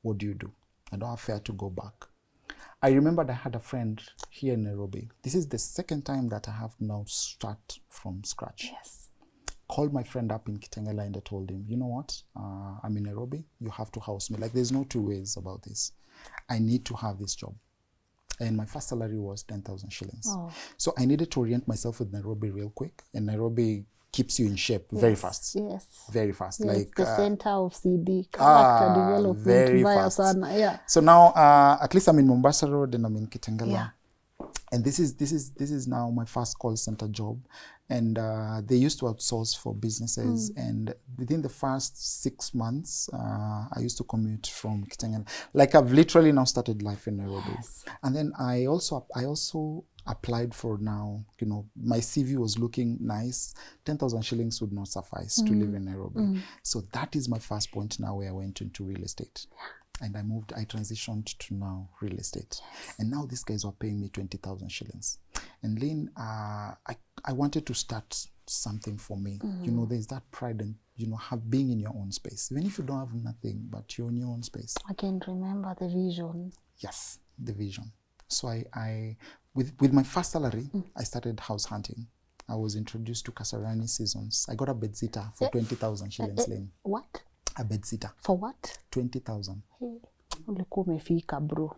What do you do? I don't have fare to go back. I remembered I had a friend here in Nairobi. This is the second time that I have now start from scratch. Yes. Called my friend up in Kitengela, and I told him, you know what? I'm in Nairobi. You have to house me. There's no two ways about this. I need to have this job. And my first salary was 10,000 shillings. Oh. So I needed to orient myself with Nairobi real quick. And Nairobi keeps you in shape very fast. Yes. Very fast. Yeah, it's the center of CD, character development. Very fast. Yeah. So now, at least I'm in Mombasa Road and I'm in Kitengela. Yeah. And this is now my first call center job, and they used to outsource for businesses. And within the first 6 months, I used to commute from Kitengela. Like I've literally now started life in Nairobi. Yes. And then I also applied for now. You know, my CV was looking nice. 10,000 shillings would not suffice to live in Nairobi. So that is my first point now where I went into real estate. And I transitioned to now real estate. And now these guys were paying me 20,000 shillings. And Lynn, I wanted to start something for me. You know, there's that pride in, you know, being in your own space. Even if you don't have nothing, but you're in your own space. I can remember the vision. Yes, the vision. So I with my first salary, I started house hunting. I was introduced to Kasarani Seasons. I got a bedsitter for 20,000 shillings, Lynn. What? A bedsitter. For what? 20,000. Ulikuwa umefika, bro.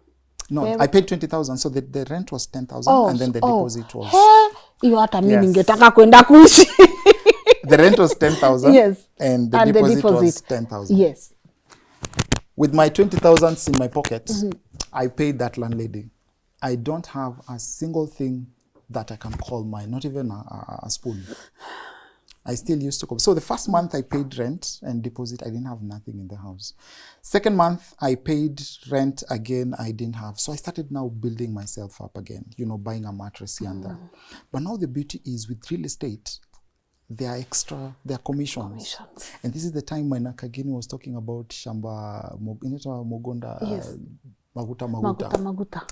No, I paid 20,000. So the rent was 10,000, and then the deposit was. Hiyo hata mimi Yes. ningetaka kwenda kuishi. The rent was 10,000. Yes. And the deposit was 10,000. Yes. With my 20,000 in my pocket, I paid that landlady. I don't have a single thing that I can call mine, not even a spoon. I still used to come. So the first month I paid rent and deposit. I didn't have nothing in the house. Second month I paid rent again. I didn't have. So I started now building myself up again, you know, buying a mattress here and there. But now the beauty is with real estate, there are commissions. And this is the time when Nakagini was talking about Shamba, Mogonda, Yes. Maguta.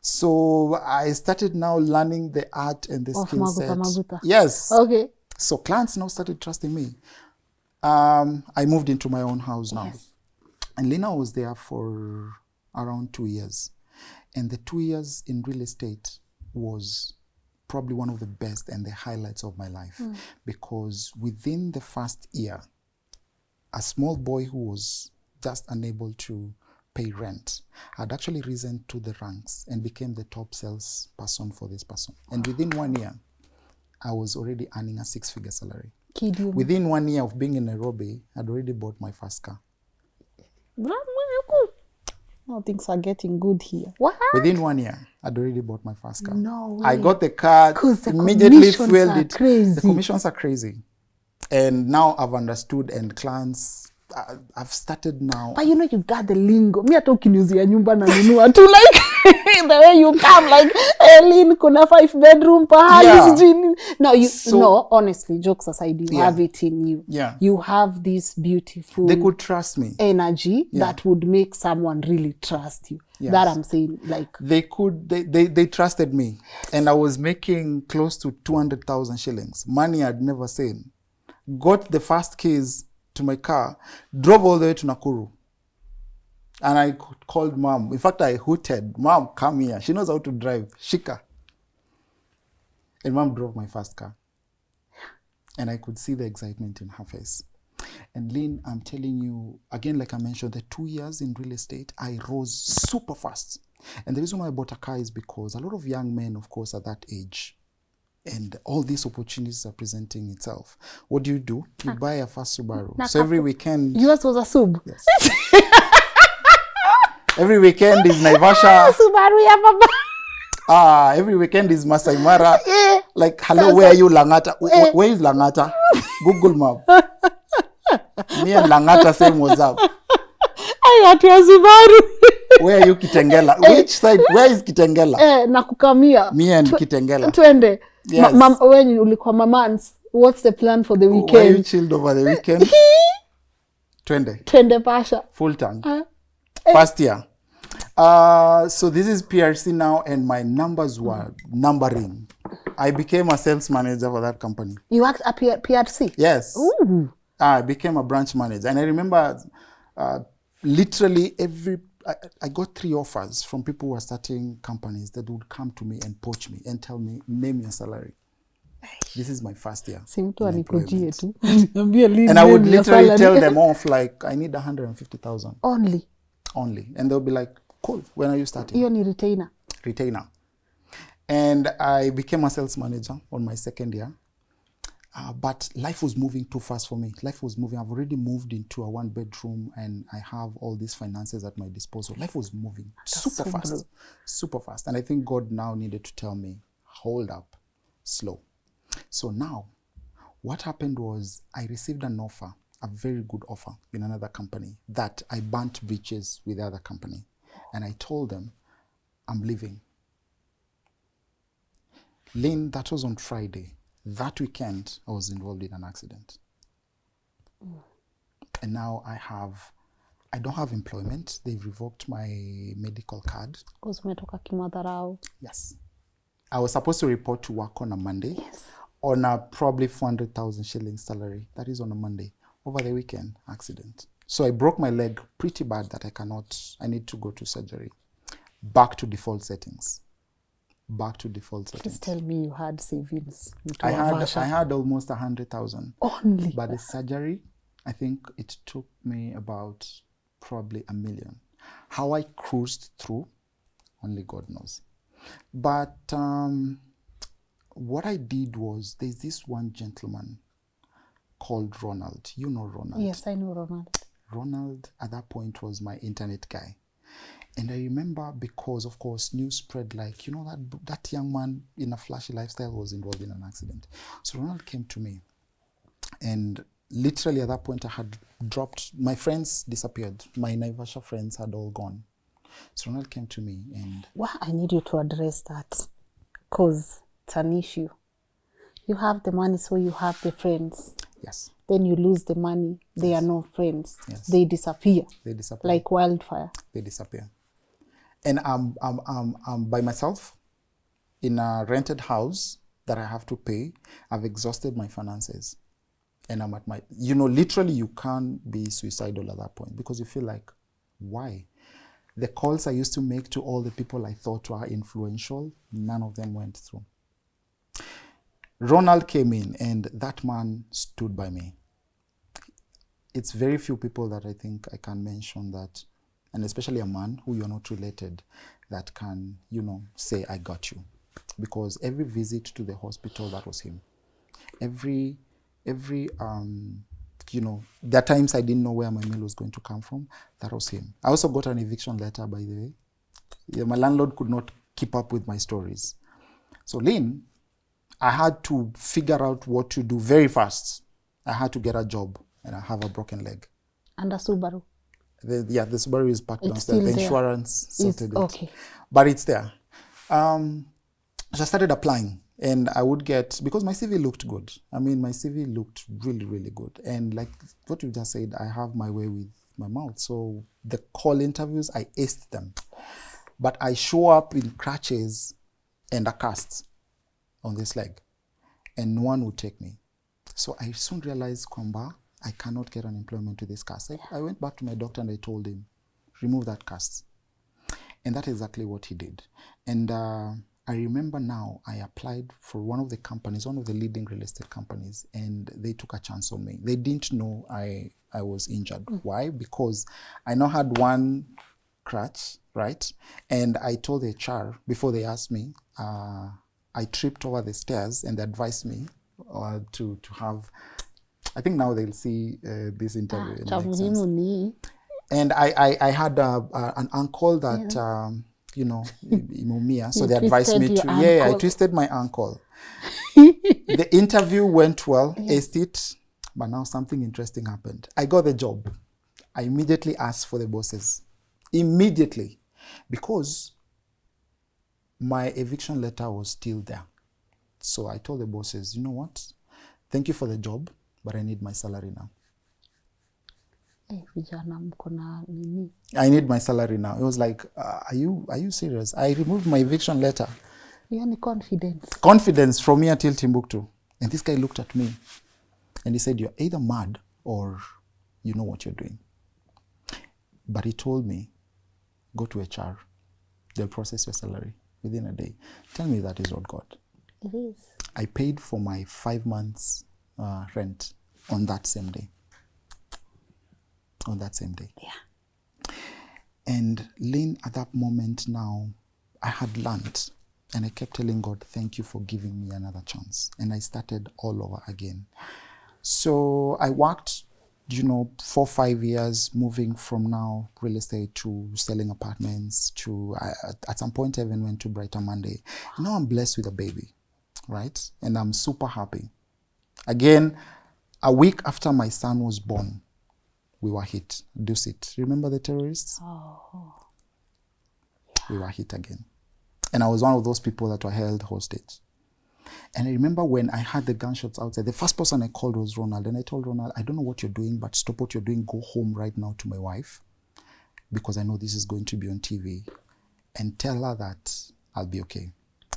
So I started now learning the art and the skill set. Maguta. Yes. Okay. So clients now started trusting me. I moved into my own house now. Yes. And Lena was there for around 2 years. And the 2 years in real estate was probably one of the best and the highlights of my life. Because within the first year, a small boy who was just unable to pay rent had actually risen to the ranks and became the top sales person for this person. And within 1 year, I was already earning a 6-figure salary. Kidium. Within 1 year of being in Nairobi, I'd already bought my first car. Now things are getting good here. What? Within 1 year, I'd already bought my first car. No way. I got the car, 'Cause the immediately commissions fueled are it. crazy. The commissions are crazy. And now I've understood, and clients, I've started now. But you know, you got the lingo. Mi hata ukiniuzia nyumba na nunua tu, like the way you come, like, Lynn, kuna 5-bedroom pahali sijui. No, no, honestly, jokes aside, you have it in you. Yeah. You have this beautiful They could trust me. energy that would make someone really trust you. Yes. That I'm saying, like. They trusted me. And I was making close to 200,000 shillings. Money I'd never seen. Got the first keys to my car, drove all the way to Nakuru. And I called mom. In fact, I hooted, "Mom, come here." She knows how to drive. Shika. And mom drove my first car. And I could see the excitement in her face. And Lynn, I'm telling you, again, like I mentioned, the 2 years in real estate, I rose super fast. And the reason why I bought a car is because a lot of young men, of course, at that age, and all these opportunities are presenting itself. What do? You buy a first Subaru. So every weekend... Yours was a sub. Yes. Every weekend is Naivasha. Subaru ya baba. Every weekend is Masai Mara. Like, hello, where are you, Langata? Where is Langata? Google map. Me and Langata same WhatsApp. I got your Subaru. Where are you, Kitengela? Which side? Where is Kitengela? Nakukamia. Me and Kitengela. Twende. Yes. When ulikuwa mamans, what's the plan for the weekend? Where you chilled over the weekend? Twende pasha. Full tank. First year. So this is PRC now, and my numbers were numbering. I became a sales manager for that company. You worked at PRC? Yes. Ooh. I became a branch manager. And I remember literally I got 3 offers from people who were starting companies that would come to me and poach me and tell me, name your salary. This is my first year. And I would literally tell them off, like, I need 150,000. Only. And they'll be like, cool, when are you starting? You're a retainer. Retainer. And I became a sales manager on my second year. But life was moving too fast for me. Life was moving. I've already moved into a 1-bedroom and I have all these finances at my disposal. Life was moving super fast, super fast. And I think God now needed to tell me, hold up, slow. So now, what happened was I received an offer, a very good offer in another company that I burnt bridges with the other company. And I told them, I'm leaving. Lynn, that was on Friday. That weekend, I was involved in an accident. And now I don't have employment. They've revoked my medical card. Because umetoka kimadharau. Yes. I was supposed to report to work on a Monday. Yes. On a probably 400,000 shillings salary. That is on a Monday. Over the weekend, accident. So I broke my leg pretty bad that I need to go to surgery. Back to default settings. Please tell me you had savings. I had almost 100,000. Only. But the surgery, I think it took me about probably $1 million. How I cruised through, only God knows. But what I did was, there's this one gentleman called Ronald. You know Ronald? Yes, I know Ronald. Ronald, at that point, was my internet guy. And I remember, because of course news spread like, that young man in a flashy lifestyle was involved in an accident. So Ronald came to me, and literally at that point I had dropped, my friends disappeared. My Naivasha friends had all gone. So Ronald came to me and... Well, I need you to address that, because it's an issue. You have the money, so you have the friends. Yes. Then you lose the money. They are no friends. Yes. They disappear. They disappear. Like wildfire. They disappear. And I'm by myself in a rented house that I have to pay. I've exhausted my finances. And I'm at my... literally you can't be suicidal at that point, because you feel like, why? The calls I used to make to all the people I thought were influential, none of them went through. Ronald came in, and that man stood by me. It's very few people that I think I can mention that, and especially a man who you're not related, that can, say, I got you. Because every visit to the hospital, that was him. Every there are times I didn't know where my meal was going to come from, that was him. I also got an eviction letter, by the way. Yeah, my landlord could not keep up with my stories. So Lynn, I had to figure out what to do very fast. I had to get a job, and I have a broken leg. And a Subaru? The Subaru is parked downstairs. The insurance sorted it. Okay. But it's there. So I started applying, and I would get, because my CV looked good. I mean, my CV looked really, really good. And like what you just said, I have my way with my mouth. So the call interviews, I aced them. But I show up in crutches and a cast on this leg, and no one would take me. So I soon realized, Kwamba, I cannot get an employment with this cast. I went back to my doctor and I told him, remove that cast. And that's exactly what he did. And I remember now I applied for one of the companies, one of the leading real estate companies, and they took a chance on me. They didn't know I was injured. Why? Because I now had one crutch, right? And I told the HR, before they asked me, I tripped over the stairs, and they advised me to have... I think now they'll see this interview. And I had an ankle that, imeumia. So they advised me to... Yeah, I twisted my ankle. The interview went well, aced it, but now something interesting happened. I got the job. I immediately asked for the bosses. Immediately. Because my eviction letter was still there. So I told the bosses, you know what? Thank you for the job, but I need my salary now. I need my salary now. It was like, are you serious? I removed my eviction letter. You need confidence. Confidence from here till Timbuktu. And this guy looked at me and he said, you're either mad or you know what you're doing. But he told me, go to HR. They'll process your salary within a day. Tell me that is not God. It is. I paid for my 5 months rent on that same day. On that same day. Yeah. And Lynn, at that moment now, I had learned. And I kept telling God, thank you for giving me another chance. And I started all over again. So I worked, 4 or 5 years, moving from now real estate to selling apartments to, at some point I even went to Brighter Monday. Now I'm blessed with a baby, right? And I'm super happy. Again, a week after my son was born, we were hit. Dusit. Remember the terrorists? Oh. We were hit again. And I was one of those people that were held hostage. And I remember when I heard the gunshots outside, the first person I called was Ronald. And I told Ronald, I don't know what you're doing, but stop what you're doing. Go home right now to my wife, because I know this is going to be on TV. And tell her that I'll be okay.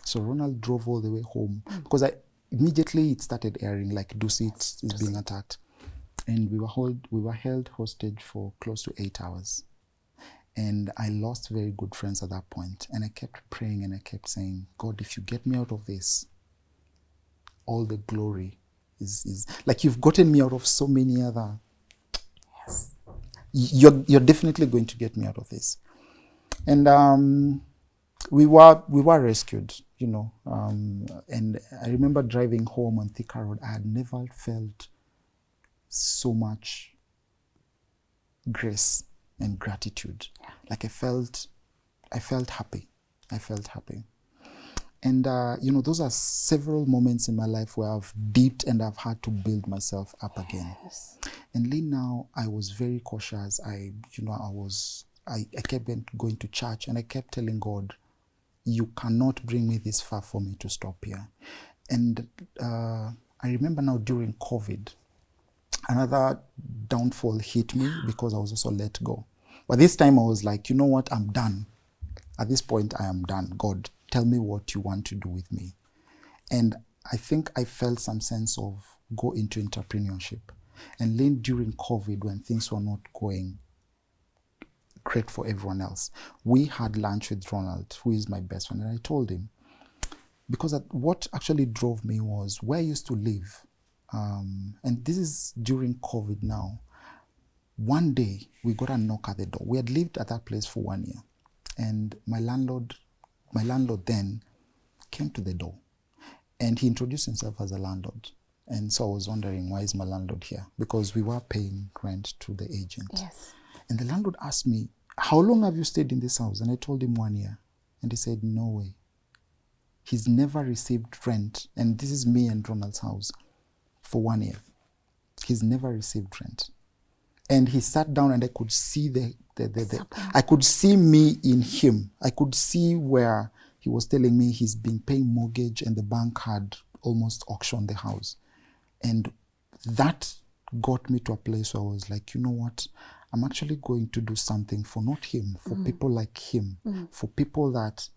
So Ronald drove all the way home, because immediately it started airing, like Dusit is being attacked. And we were held hostage for close to 8 hours. And I lost very good friends at that point. And I kept praying and I kept saying, God, if you get me out of this, all the glory is like you've gotten me out of so many other. Yes. You're definitely going to get me out of this. And we were rescued, and I remember driving home on Thika Road. I had never felt so much grace and gratitude. Yeah. Like I felt happy. I felt happy. And, those are several moments in my life where I've dipped and I've had to build myself up again. Yes. And Lynn, now I was very cautious. I kept going to church and I kept telling God, you cannot bring me this far for me to stop here. And I remember now during COVID, another downfall hit me because I was also let go. But this time I was like, you know what, I'm done. At this point, I am done. God, tell me what you want to do with me. And I think I felt some sense of go into entrepreneurship. And then during COVID, when things were not going great for everyone else, we had lunch with Ronald, who is my best friend. And I told him, because what actually drove me was where I used to live. And this is during COVID now. One day, we got a knock at the door. We had lived at that place for 1 year. And my landlord then came to the door. And he introduced himself as a landlord. And so I was wondering, why is my landlord here? Because we were paying rent to the agent. Yes. And the landlord asked me, how long have you stayed in this house? And I told him 1 year. And he said, no way. He's never received rent. And this is me and Ronald's house for 1 year. He's never received rent. And he sat down and I could see I could see me in him. I could see where he was telling me he's been paying mortgage and the bank had almost auctioned the house. And that got me to a place where I was like, you know what? I'm actually going to do something for not him, for people like him, for people that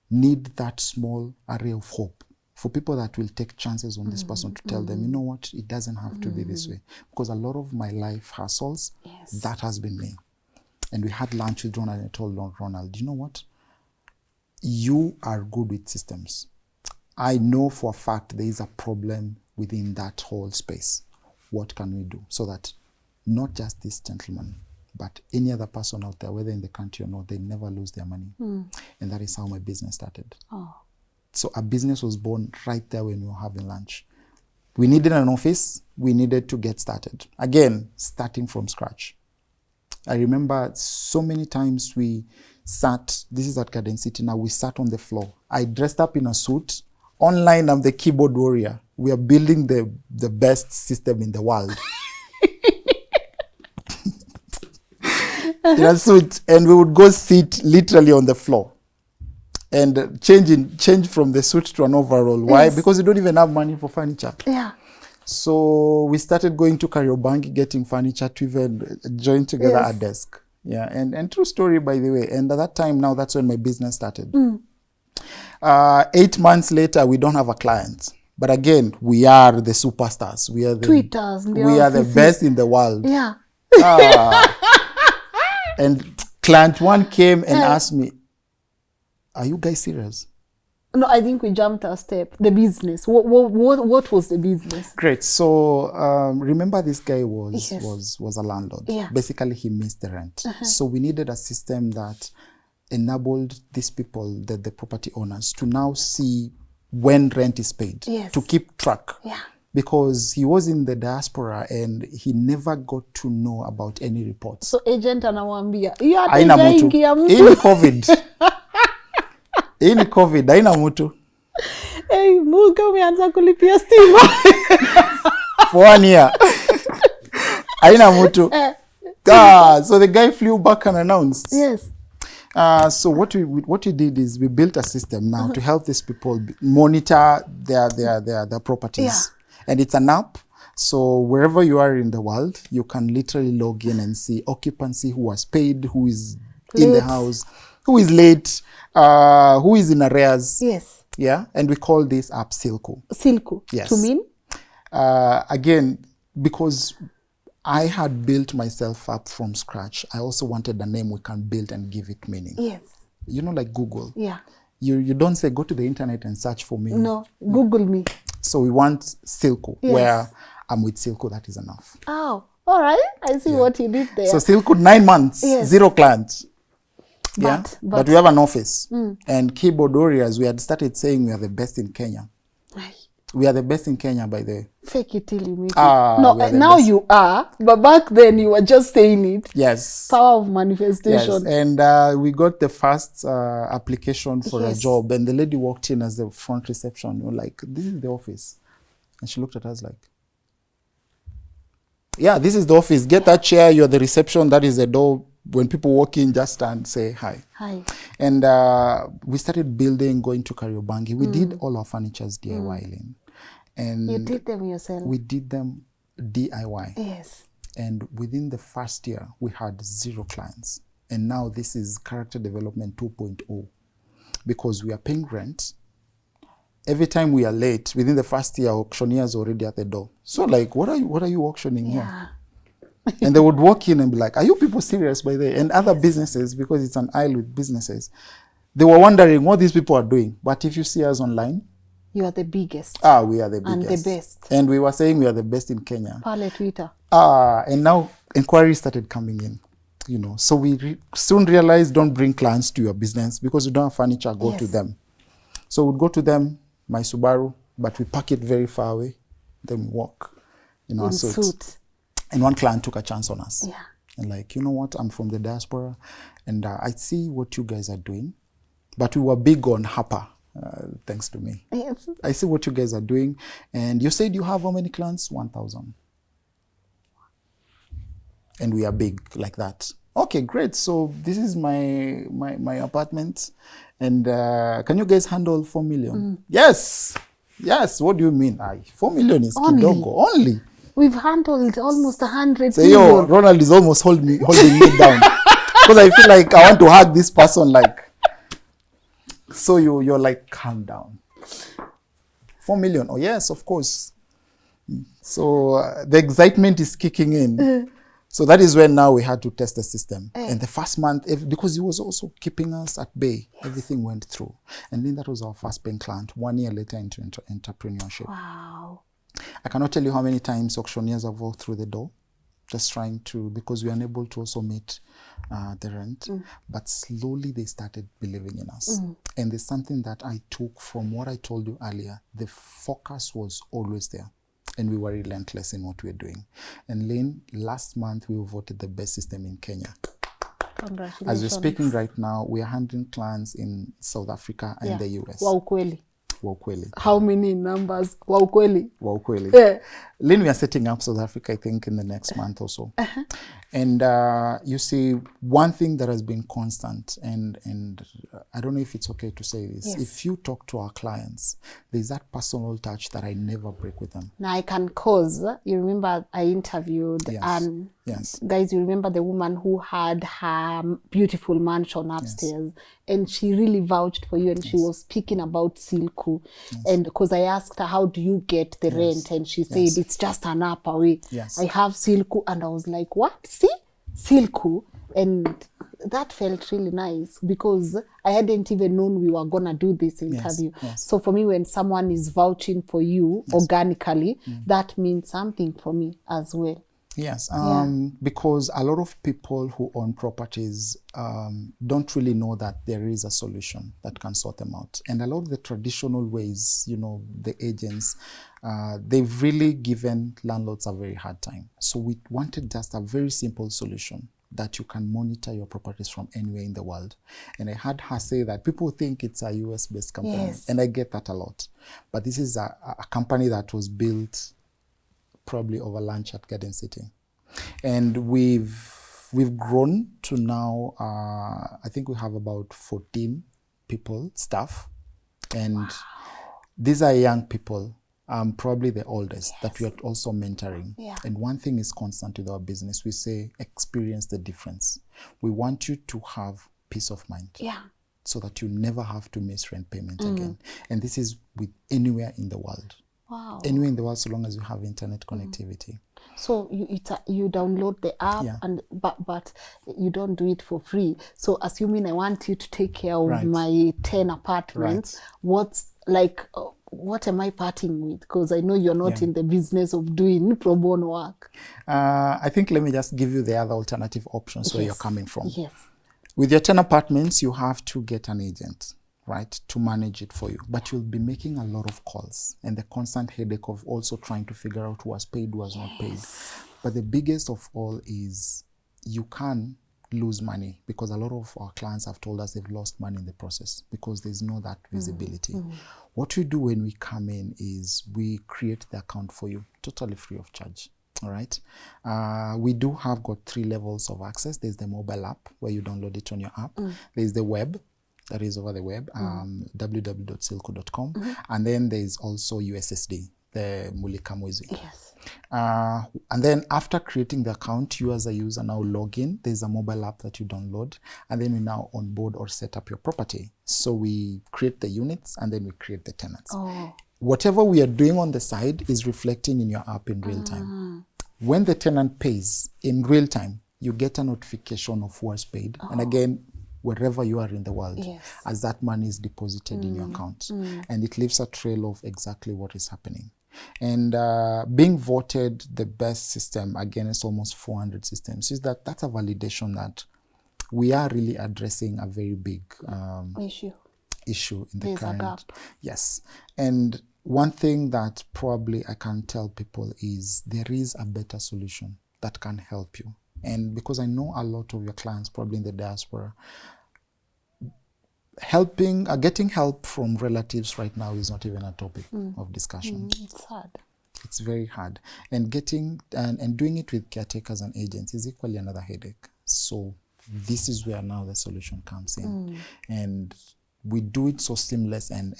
need that small array of hope, for people that will take chances on this person to tell them, you know what, it doesn't have to be this way. Because a lot of my life hassles, that has been me. And we had lunch with Ronald and I told Ronald, you know what? You are good with systems. I know for a fact there is a problem within that whole space. What can we do so that not just this gentleman, but any other person out there, whether in the country or not, they never lose their money. And that is how my business started. Oh. So a business was born right there when we were having lunch. We needed an office. We needed to get started. Again, starting from scratch. I remember so many times we sat, this is at Garden City now, we sat on the floor. I dressed up in a suit. Online, I'm the keyboard warrior. We are building the best system in the world. In a suit. And we would go sit literally on the floor. And change from the suit to an overall. Why? Yes. Because we don't even have money for furniture. Yeah. So we started going to Kariobangi, getting furniture to even join together a desk. Yeah, and true story, by the way. And at that time, now that's when my business started. 8 months later, we don't have a client. But again, we are the superstars. We are the Twitters. We are the best in the world. Yeah. And client one came and asked me, are you guys serious? No, I think we jumped a step. The business. What was the business? Great. So remember, this guy was a landlord. Yeah. Basically, he missed the rent. So we needed a system that enabled these people, the property owners, to now see when rent is paid, Yes. to keep track. Yeah. Because he was in the diaspora and he never got to know about any reports. So agent anamwambia, hiyo hata Haina mtu. haijaingia mtu. Hii ni COVID. Hii ni COVID, haina mtu. Hey, Muga umeanza kulipia stima. For 1 year. Haina mtu. So the guy flew back and announced. Yes. So what we did is we built a system now to help these people monitor their properties. Yeah. And it's an app. So wherever you are in the world, you can literally log in and see occupancy, who was paid, who is in the house, who is late, who is in arrears. Yes. Yeah. And we call this app Silqu. Silqu. Yes. To mean? Again, because I had built myself up from scratch, I also wanted a name we can build and give it meaning. Yes. You know, like Google. Yeah. You don't say go to the internet and search for me. No, Google me. So we want Silqu, Yes. where I'm with Silqu, that is enough. Oh, all right. I see what you did there. So Silqu, 9 months, Yes. 0 clients. Yeah, But- but we have an office. And keyboard warriors, we had started saying we are the best in Kenya. Ay, We are the best in Kenya, by the way. fake it till you make Ah, it. No, we are the now best. you are, but back then you were just saying it. Yes. Power of Yes, manifestation. and we got the first application for a Yes. job, and the lady walked in as the front reception. We were like, "This is the office," and she looked at us like, "Yeah, this is the office. Get that chair. You're the reception. That is the door. When people walk in, just stand, say hi." Hi. And we started building, going to Kariobangi. We did all our furnitures DIY, Lynn. And You did them yourself. we did them DIY. Yes. And within the first year, we had 0 clients. And now this is character development 2.0, because we are paying rent. Every time we are late, within the first year, auctioneers already at the door. So like, what are you auctioning here? Yeah. And they would walk in and be like, "Are you people serious by the way?" And other businesses, because it's an aisle with businesses, they were wondering what these people are doing. But if you see us online, You are the biggest. we are the And biggest. the best. And we were saying we are the best in Kenya. Pale Twitter. And now inquiries started coming in, you know. So we soon realized, don't bring clients to your business because you don't have furniture, go to Yes. them. So we'd go to them, my Subaru, but we park it very far away, then we walk in our In suits. suit. And one client took a chance on us. Yeah. And like, you know what, I'm from the diaspora and I see what you guys are doing. But we were big on Hapa, thanks to me. Yes. I see what you guys are doing. And you said you have how many clients? 1,000. And we are big like that. Okay, great. So this is my apartment. And can you guys handle 4 million? Yes. Yes. What do you mean? 4 million is Only. kidogo. Only. We've handled almost 100 So yo, million. Ronald is almost holding me down. Because I feel like I want to hug this person like. So you're like, calm down. 4 million. Oh yes, of course. So the excitement is kicking in. So that is when now we had to test the system. And the first month, because he was also keeping us at bay, everything went through. And then that was our first paying client, 1 year later into entrepreneurship. Wow. I cannot tell you how many times auctioneers have walked through the door, just trying to, because we are unable to also meet the rent. But slowly they started believing in us. And there's something that I took from what I told you earlier. The focus was always there. And we were relentless in what we were doing. And Lynn, last month we were voted the best system in Kenya. Congratulations. As we're speaking right now, we are handling clients in South Africa and the US. Wa ukweli. Wa ukweli. How many numbers? Wa ukweli. Wa ukweli. Yeah. Lynn, we are setting up South Africa, I think, in the next month or so. And you see, one thing that has been constant, and I don't know if it's okay to say this, Yes. if you talk to our clients, there's that personal touch that I never break with them. Now I can cause. You remember I interviewed Yes. Yes. guys, you remember the woman who had her beautiful mansion upstairs and she really vouched for you and she was speaking about Silqu. And because I asked her, how do you get the rent? And she said, it's just an app away. Yes. I have Silqu. And I was like, what? See? Silqu. And that felt really nice because I hadn't even known we were going to do this interview. Yes. So for me, when someone is vouching for you organically, that means something for me as well. Yes, because a lot of people who own properties don't really know that there is a solution that can sort them out. And a lot of the traditional ways, the agents, they've really given landlords a very hard time. So we wanted just a very simple solution that you can monitor your properties from anywhere in the world. And I heard her say that people think it's a US-based company. Yes. And I get that a lot. But this is a company that was built probably over lunch at Garden City. And we've grown to now, I think we have about 14 people, staff. And these are young people. I'm probably the oldest that we are also mentoring. Yeah. And one thing is constant with our business. We say, experience the difference. We want you to have peace of mind. Yeah. So that you never have to miss rent payment again. And this is with anywhere in the world. Wow. Anywhere in the world, so long as you have internet connectivity. So you download the app, Yeah. and but you don't do it for free. So assuming I want you to take care of Right. my 10 apartments, what am I parting with? Because I know you're not in the business of doing pro bono work. I think let me just give you the other alternative options where Yes. you're coming from. Yes. With your 10 apartments, you have to get an agent, right, to manage it for you. But you'll be making a lot of calls and the constant headache of also trying to figure out who has paid, who has not paid. But the biggest of all is you can lose money, because a lot of our clients have told us they've lost money in the process because there's no that visibility. What we do when we come in is we create the account for you totally free of charge. All right. We do have got 3 levels of access. There's the mobile app where you download it on your app. There's the web, that is over the web, www.silqu.com. And then there's also USSD, the Mulika Mwezi. Yes. And then after creating the account, you as a user now log in. There's a mobile app that you download, and then we now onboard or set up your property. So we create the units and then we create the tenants. Oh. Whatever we are doing on the side is reflecting in your app in real time. When the tenant pays in real time, you get a notification of who has paid. And again, wherever you are in the world, as that money is deposited in your account. And it leaves a trail of exactly what is happening. And being voted the best system against almost 400 systems is that's a validation that we are really addressing a very big issue in the There's current. a gap. Yes. And one thing that probably I can tell people is there is a better solution that can help you. And because I know a lot of your clients probably in the diaspora, getting help from relatives right now is not even a topic of discussion. It's hard. It's very hard. And doing it with caretakers and agents is equally another headache. So this is where now the solution comes in. And we do it so seamless and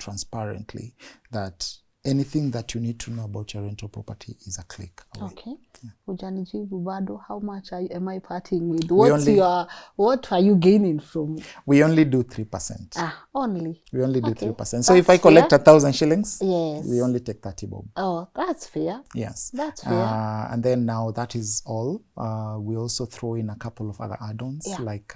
transparently that anything that you need to know about your rental property is a click away. Okay. Hujanijibu bado, how much am I parting with? What are you gaining from? We only do 3%. Only. We only do Okay. 3%. So if I collect 1,000 shillings, Yes. we only take 30 bob. Oh, that's fair. Yes. That's fair. And then now that is all. We also throw in a couple of other add-ons like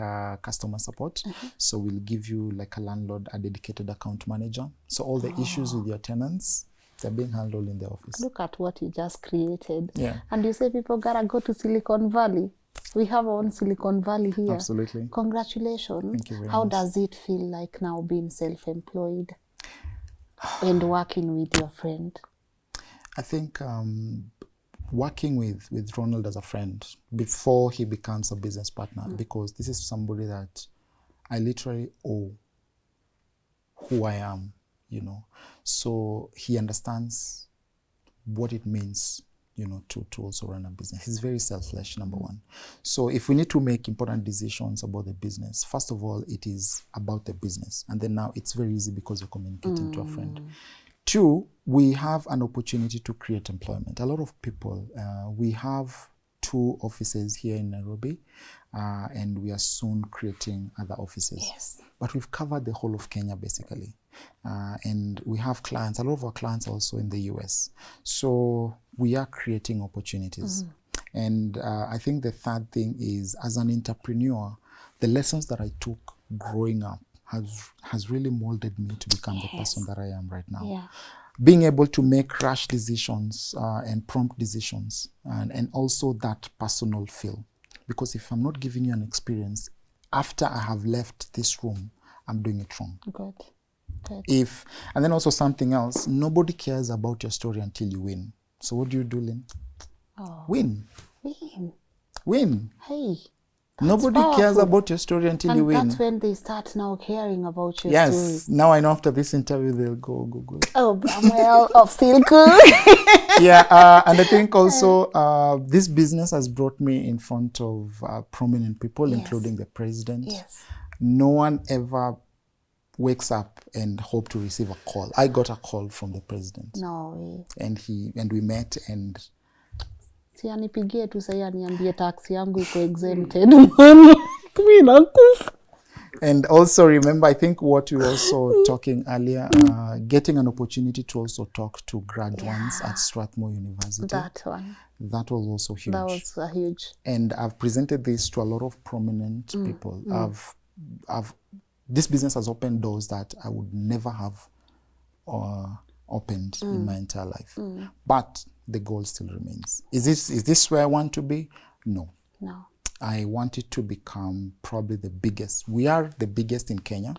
customer support. So we'll give you like a landlord, a dedicated account manager. So all the issues with your tenants, they're being handled in the office. Look at what you just created. Yeah. And you say people gotta go to Silicon Valley. We have our own Silicon Valley here. Absolutely. Congratulations. Thank you very How much. does it feel like now being self-employed and working with your friend? I think working with Ronald as a friend before he becomes a business partner, because this is somebody that I literally owe who I am, So he understands what it means, to also run a business. He's very selfless, number one. So if we need to make important decisions about the business, first of all, it is about the business. And then now it's very easy because you're communicating to a friend. 2, we have an opportunity to create employment. A lot of people, we have 2 offices here in Nairobi, and we are soon creating other offices. Yes. But we've covered the whole of Kenya, basically. And we have clients, a lot of our clients also in the US. So we are creating opportunities. And I think the third thing is, as an entrepreneur, the lessons that I took growing up has really molded me to become the person that I am right now. Yeah. being able to make rash decisions and prompt decisions, and also that personal feel. Because if I'm not giving you an experience, after I have left this room, I'm doing it wrong. Good. And then also something else, nobody cares about your story until you win. So what do you do, Lynn? Win. Hey. Nobody cares about your story until you win. And that's when they start now caring about your story. Yes. Now I know after this interview, they'll go Google. Oh, Bramwell of Silqu. Yeah. And I think also this business has brought me in front of prominent people, including the president. Yes. No one ever wakes up and hope to receive a call. I got a call from the president. No way. And we met and... Si anipigie tu sasa aniambie taxi yangu iko exempted. Mimi nakufa. And also remember, I think what we were also talking earlier, getting an opportunity to also talk to graduates at Strathmore University. That one. That was also huge. That was huge. And I've presented this to a lot of prominent people. This business has opened doors that I would never have opened in my entire life. But the goal still remains. Is this where I want to be? No. I want it to become probably the biggest. We are the biggest in Kenya,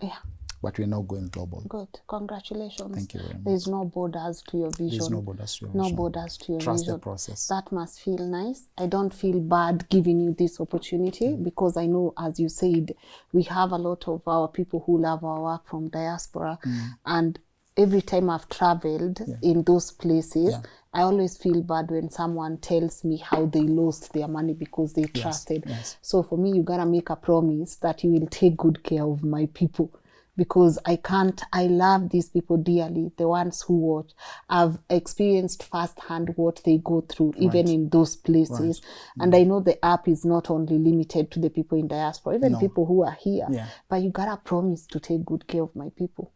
but we're now going global. Good. Congratulations. Thank you very much. There's no borders to your vision. There's no borders to your No vision. borders to your Trust vision. the process. That must feel nice. I don't feel bad giving you this opportunity because I know, as you said, we have a lot of our people who love our work from diaspora. And every time I've traveled in those places, I always feel bad when someone tells me how they lost their money because they trusted. So for me, you gotta make a promise that you will take good care of my people, because I love these people dearly, the ones who watch. I've experienced firsthand what they go through, even in those places. And I know the app is not only limited to the people in diaspora, even people who are here. But you gotta promise to take good care of my people.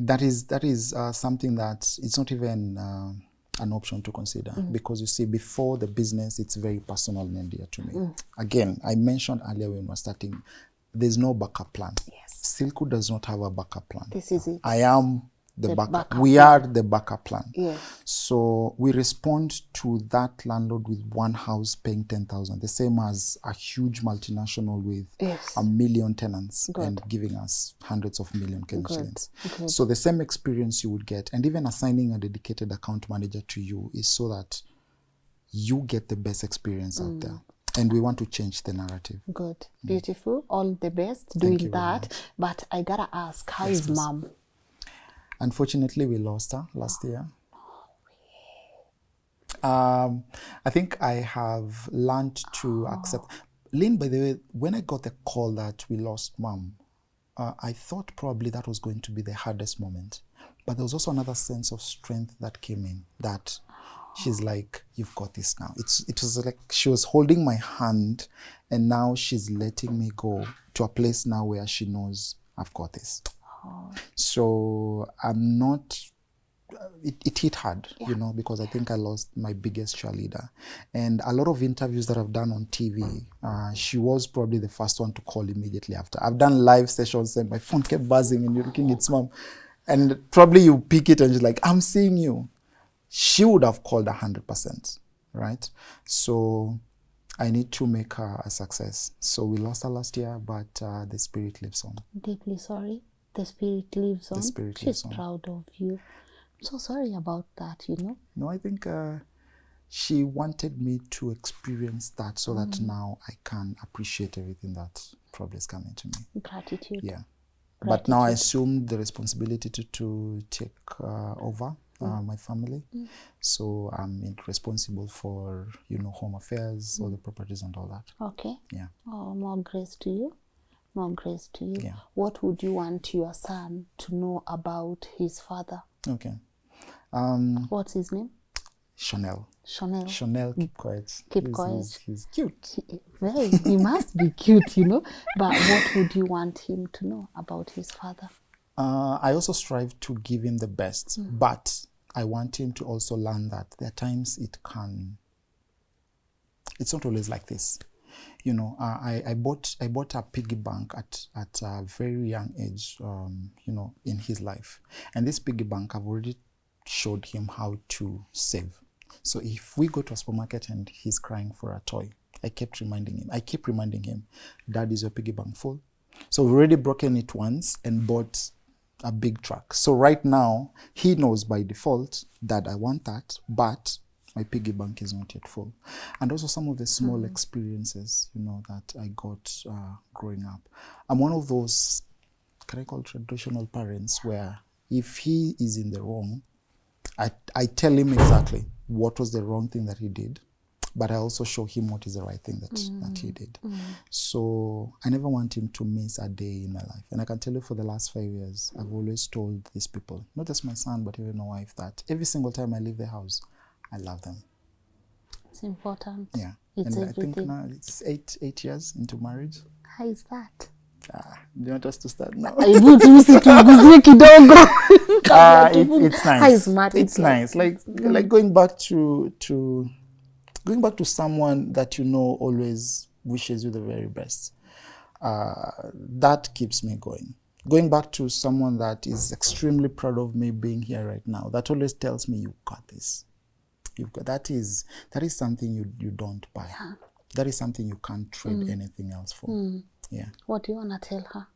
That is something that it's not even an option to consider, because you see, before the business, it's very personal and dear to me. Again, I mentioned earlier when we were starting, there's no backup plan. Silqu does not have a backup plan. This is it. I am the backup. We plan. are the backup plan. Yes. So we respond to that landlord with one house paying 10,000, the same as a huge multinational with a million tenants and giving us hundreds of million Kenyan shillings. So the same experience you would get, and even assigning a dedicated account manager to you, is so that you get the best experience out there. And we want to change the narrative. Good. Beautiful. All the best doing that. But I gotta ask, how is mom? Unfortunately, we lost her last year. I think I have learned to accept. Lynn, by the way, when I got the call that we lost mom, I thought probably that was going to be the hardest moment. But there was also another sense of strength that came in, that she's like, you've got this now. It was like she was holding my hand, and now she's letting me go to a place now where she knows I've got this. So I'm not, it hit hard, you know, because I think I lost my biggest cheerleader. And a lot of interviews that I've done on TV, she was probably the first one to call immediately after. I've done live sessions and my phone kept buzzing and you're looking, it's mom. And probably you pick it and she's like, I'm seeing you. She would have called 100%, right? So I need to make her a success. So we lost her last year, but the spirit lives on. Deeply sorry. The spirit lives on. She's proud of you. I'm so sorry about that, you know. No, I think she wanted me to experience that so that now I can appreciate everything that probably is coming to me. Gratitude. Yeah. But now I assume the responsibility to take over my family. So I'm responsible for, you know, home affairs, all the properties and all that. Okay. Yeah. Oh, more grace to you. More grace to you. Yeah. What would you want your son to know about his father? Okay. What's his name? Chanel. Chanel. Chanel, keep quiet. Keep quiet. He's cute. He must be cute, you know. But what would you want him to know about his father? I also strive to give him the best, but I want him to also learn that there are times it's not always like this. you know, I bought a piggy bank at a very young age, you know, in his life. And this piggy bank, I've already showed him how to save. So if we go to a supermarket and he's crying for a toy, I keep reminding him, Dad, is your piggy bank full? So we've already broken it once and bought a big truck. So right now, he knows by default that I want that, but my piggy bank is not yet full. And also some of the small experiences, you know, that I got growing up. I'm one of those, can I call traditional parents, where if he is in the wrong, I tell him exactly what was the wrong thing that he did, but I also show him what is the right thing that he did. So I never want him to miss a day in my life. And I can tell you for the last 5 years, I've always told these people, not just my son, but even my wife, that every single time I leave the house, I love them. It's important. Yeah. It's and everything. I think now it's eight years into marriage. How is that? Do you want us to start now? It's nice. It's nice. Like going back to someone that you know always wishes you the very best. That keeps me going. Going back to someone that is extremely proud of me being here right now, that always tells me, you got this. That is something you don't buy. Yeah. That is something you can't trade anything else for. Yeah. What do you want to tell her?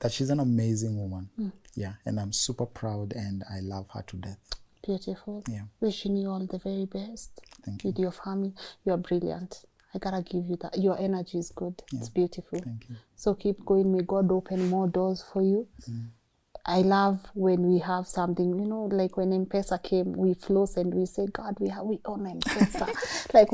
That she's an amazing woman. Yeah. And I'm super proud and I love her to death. Beautiful. Yeah. Wishing you all the very best. Thank you. With your family. You're brilliant. I gotta give you that. Your energy is good. Yeah. It's beautiful. Thank you. So keep going. May God open more doors for you. I love when we have something, you know, like when M-Pesa came, we floss and we say, God, we own M-Pesa. Like,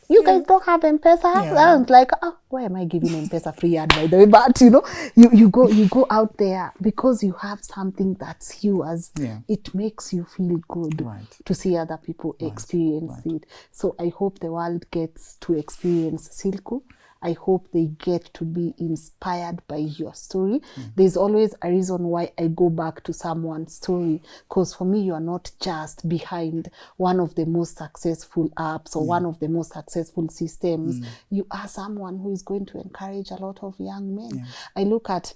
you guys don't have M-Pesa? Yeah. And like, why am I giving M-Pesa free ad, by the way? But, you know, you go out there because you have something that's yours. Yeah. It makes you feel good to see other people experience it. So I hope the world gets to experience Silqu. I hope they get to be inspired by your story. There's always a reason why I go back to someone's story, because for me, you are not just behind one of the most successful apps or one of the most successful systems. You are someone who is going to encourage a lot of young men. I look at,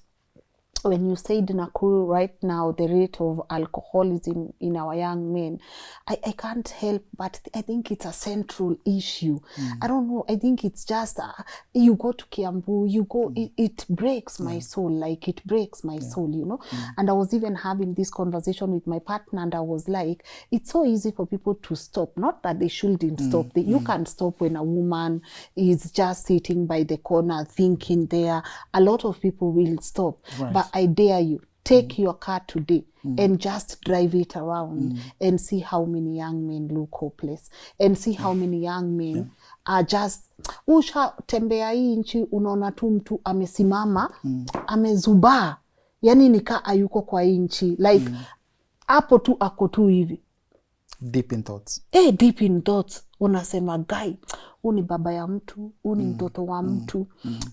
when you said Nakuru right now, the rate of alcoholism in our young men, I can't help but I think it's a central issue. I don't know. I think it's just, you go to Kiambu, you go, it breaks my soul. Like it breaks my soul, you know. And I was even having this conversation with my partner and I was like, it's so easy for people to stop. Not that they shouldn't stop. You can't stop when a woman is just sitting by the corner thinking there. A lot of people will stop. But I dare you, take your car today and just drive it around and see how many young men look hopeless and see how many young men are just, usha tembea hii nchi unaona tu mtu amesimama, amezubaa, yani nika ayuko kwa nchi, like hapo tu ako tu hivi. Deep in thoughts. Deep in thoughts. Unasema, guy, uni baba ya mtu, uni mtoto wa mtu.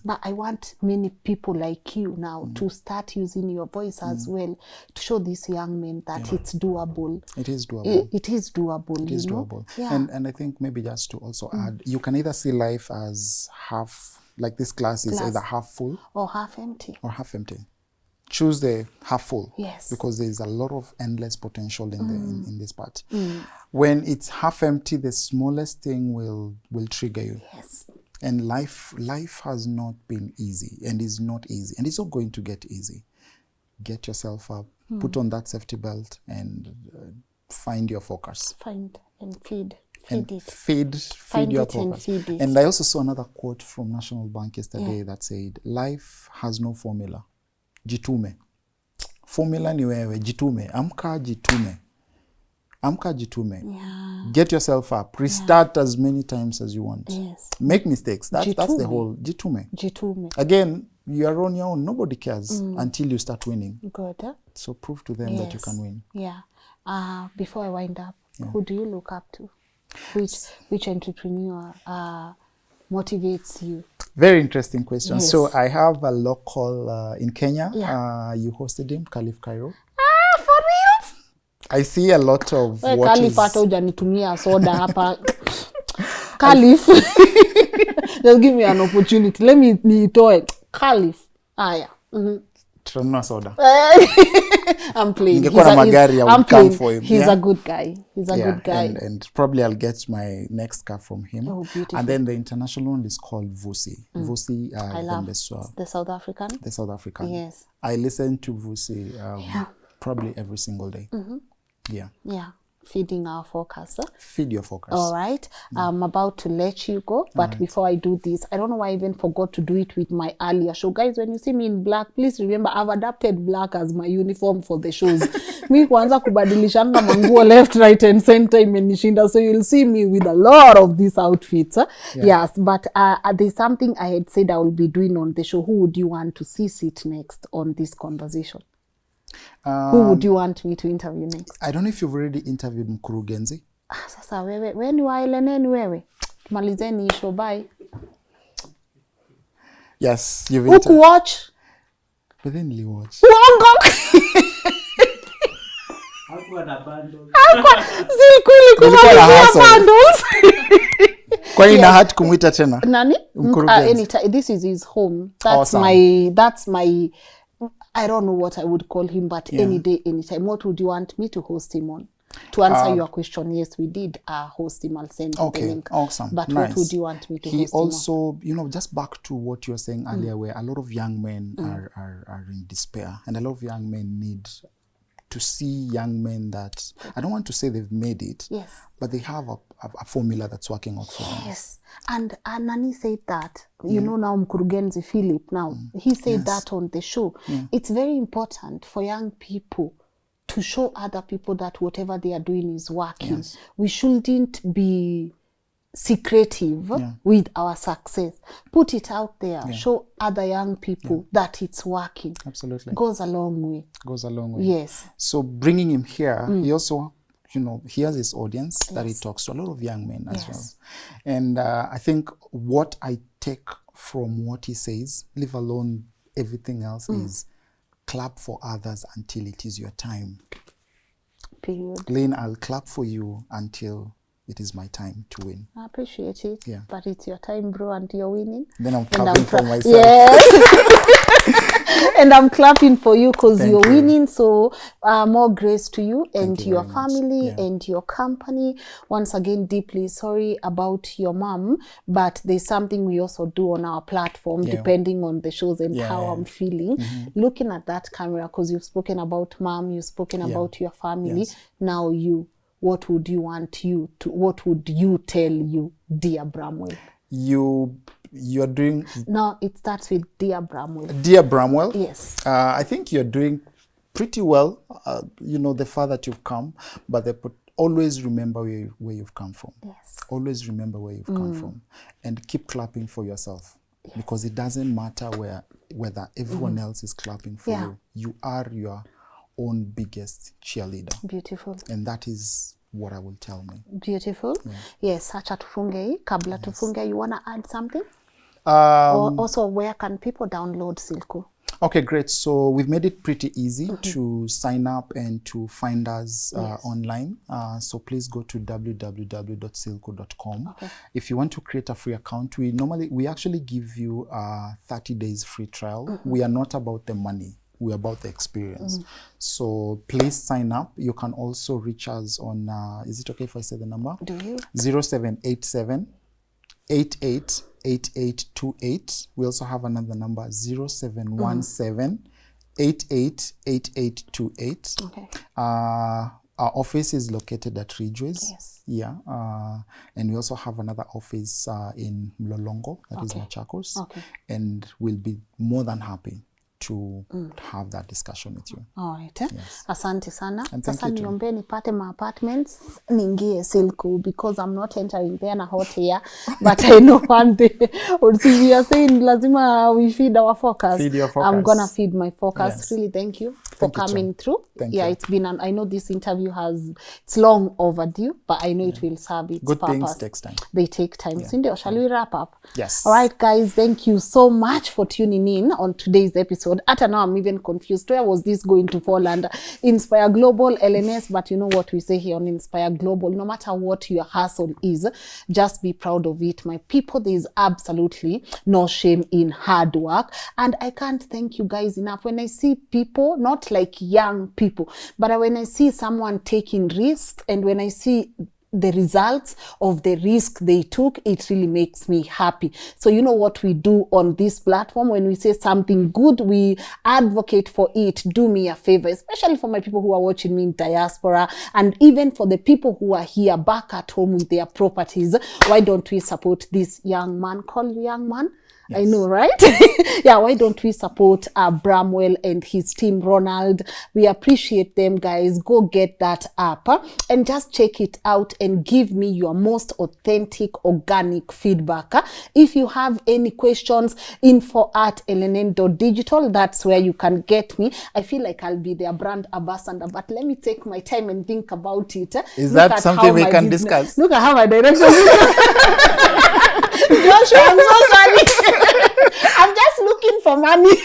But I want many people like you now to start using your voice as well to show these young men that it's doable. It is doable. It is doable. It is doable. Yeah. And I think maybe just to also add, you can either see life as half, like this glass is either half full or half empty. Choose the half full. Yes. Because there is a lot of endless potential in this part. When it's half empty, the smallest thing will trigger you. Yes. And life has not been easy and is not easy. And it's not going to get easy. Get yourself up, put on that safety belt and find your focus. Find and feed. Feed your focus. And I also saw another quote from National Bank yesterday that said, life has no formula. Jitume. Formula ni wewe, jitume. Amka jitume. Yeah. Get yourself up. Restart as many times as you want. Yes. Make mistakes. That's the whole jitume. Again, you are on your own. Nobody cares until you start winning. Good. So prove to them that you can win. Yeah. Before I wind up, who do you look up to? Which entrepreneur motivates you? Very interesting question. Yes. So I have a local in Kenya. You hosted him, Khalif Cairo. For real? I see a lot of Khalif hata hujanitumia soda hapa. Khalif. Just give me an opportunity. Let me nitoe Caliph. Aya. Tunanunua soda. I'm playing. Ningekuwa na magari, I would come for him. He's a good guy. He's a good guy. And probably I'll get my next car from him. Oh, beautiful. And then the international one is called Vusi. Vusi, I love the South African. The South African. Yes. I listen to Vusi probably every single day. Yeah. Feeding our focus. Feed your focus. All right. I'm about to let you go, but before I do this, I don't know why I even forgot to do it with my earlier show. Guys, when you see me in black, please remember I've adapted black as my uniform for the shows. Mi kwanza kubadilishanga manguo left, right, and center imenishinda. So you'll see me with a lot of these outfits. Yes, but there's something I had said I will be doing on the show. Who would you want to see sit next on this conversation? Who would you want me to interview next? I don't know if you've already interviewed Mkurugenzi. Sasa wewe ni waeleneni wewe. Tumalizeni show, bye. Yes, you've interviewed. Watch. But then you watch. Hakuwa na bundles. Silqu bundles. Kwa nini na hati kumuita tena? Nani? Anytime. This is his home. That's my I don't know what I would call him, but any day, anytime. What would you want me to host him on? To answer your question, yes, we did host him. I'll send you the link. Awesome. But what would you want me to host him on? He also, just back to what you were saying earlier, where a lot of young men are in despair, and a lot of young men need to see young men that, I don't want to say they've made it, but they have a formula that's working out for them. Yes. And Nani said that, you know now Mkurugenzi Philip now, he said that on the show. It's very important for young people to show other people that whatever they are doing is working. We shouldn't be secretive with our success. Put it out there. Show other young people that it's working. Absolutely. Goes a long way. Goes a long way. Yes. So bringing him here, he also, he has his audience that he talks to, a lot of young men as well. And I think what I take from what he says, leave alone everything else, is clap for others until it is your time. Period. Lynn, I'll clap for you until it is my time to win. I appreciate it. Yeah. But it's your time, bro, and you're winning. Then I'm clapping for myself. Yes. And I'm clapping for you because you're winning. So more grace to you and your family and your company. Once again, deeply sorry about your mom, but there's something we also do on our platform depending on the shows and how I'm feeling. Looking at that camera, because you've spoken about mom, you've spoken about your family. Now what would you want what would you tell you, dear Bramwell? You're doing... No, it starts with dear Bramwell. Dear Bramwell? Yes. I think you're doing pretty well. The far that you've come, but always remember where you've come from. Yes. Always remember where you've come from. And keep clapping for yourself. Yes. Because it doesn't matter whether everyone else is clapping for you. You are your own biggest cheerleader. Beautiful. And that is what I will tell me. Beautiful. Yes, acha tufunge. Kabla tufunge, you want to add something? Or also, where can people download Silqu? Okay, great. So we've made it pretty easy to sign up and to find us online. So please go to www.silqu.com. If you want to create a free account, we actually give you a 30 days free trial. We are not about the money. We're about the experience. So please sign up. You can also reach us on, is it okay if I say the number? Do you? 0787 888828. We also have another number, 0717 888828. Okay. Our office is located at Ridgeways. Yes. Yeah. And we also have another office in Mlolongo, that is Machakos. Okay. And we'll be more than happy to have that discussion with you. All right. Yes. Asante sana. Sasa niombe nipate my apartments, ningie Silqu, because I'm not entering there na hot air, but I know one day, we are saying lazima we feed our focus. Feed your focus. I'm gonna feed my focus. Yes. Really, thank you. for Thank you, coming John. through. Thank Yeah, you. it's been I know this interview it's long overdue, but I know it will serve its Good purpose. things takes time. They take time. Cindy, shall we wrap up? Yes. All right, guys, thank you so much for tuning in on today's episode. At now, I'm even confused. Where was this going to fall under? Inspire Global, LNS, but you know what we say here on Inspire Global, no matter what your hustle is, just be proud of it. My people, there is absolutely no shame in hard work. And I can't thank you guys enough. When I see people, not like young people, but when I see someone taking risks and when I see the results of the risk they took, it really makes me happy. So you know what we do on this platform, when we say something good, we advocate for it. Do me a favor, especially for my people who are watching me in diaspora, and even for the people who are here back at home with their properties. Why don't we support this young man? Call you young man? Yes. I know, right? Yeah, why don't we support Bramwell and his team, Ronald? We appreciate them, guys. Go get that app and just check it out and give me your most authentic, organic feedback. If you have any questions, info@lnn.digital. That's where you can get me. I feel like I'll be their brand ambassador, but let me take my time and think about it. Is that something we can discuss? Look at how my director Joshua, I'm so sorry. I'm just looking for money.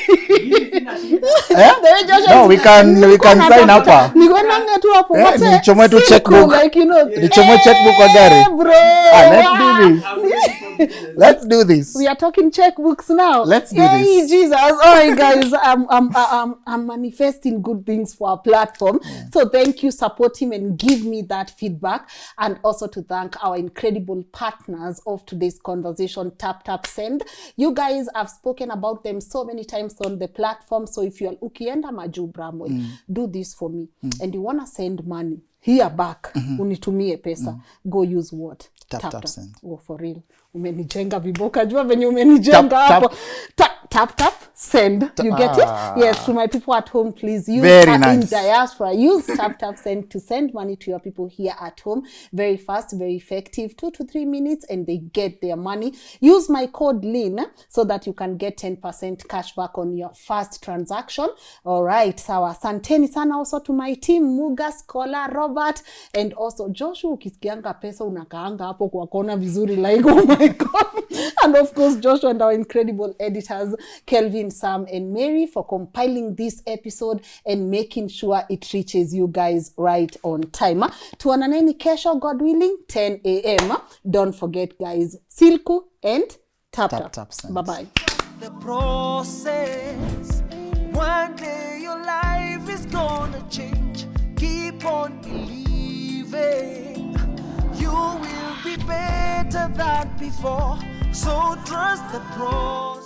No, we can sign up. Nichomwe tu checkbook. Like, you know, Nichomwe checkbook kwa gari. Bro. Let's do this. We are talking checkbooks now. Let's do this. Jesus. All right, guys. I'm manifesting good things for our platform. Yeah. So thank you, support him and give me that feedback. And also to thank our incredible partners of today's conversation, Tap Tap Send. You guys have spoken about them so many times on the platform. So if you're ukienda maju Bramwell, do this for me. And you want to send money here back, unitumie pesa, go use what? Tap Send. Oh, for real. Umenijenga viboka, jua venye umenijenga hapo. Tap send. You get it? Yes, to my people at home, please use in diaspora. Use tap send to send money to your people here at home. Very fast, very effective. 2 to 3 minutes and they get their money. Use my code Lynn so that you can get 10% cash back on your first transaction. All right. Sawa. Santeni sana also to my team, Muga, Scholar, Robert, and also Joshua. Ukisikianga pesa unakaanga hapo kwa kona vizuri like, oh my God. And of course, Joshua and our incredible editors, Kelvin, Sam, and Mary, for compiling this episode and making sure it reaches you guys right on time. Tuonaneni kesho, God willing, 10 a.m. Don't forget, guys, Silqu and Tap. Bye-bye. The process, one day your life is gonna change. Keep on believing. You will be better than before. So trust the process.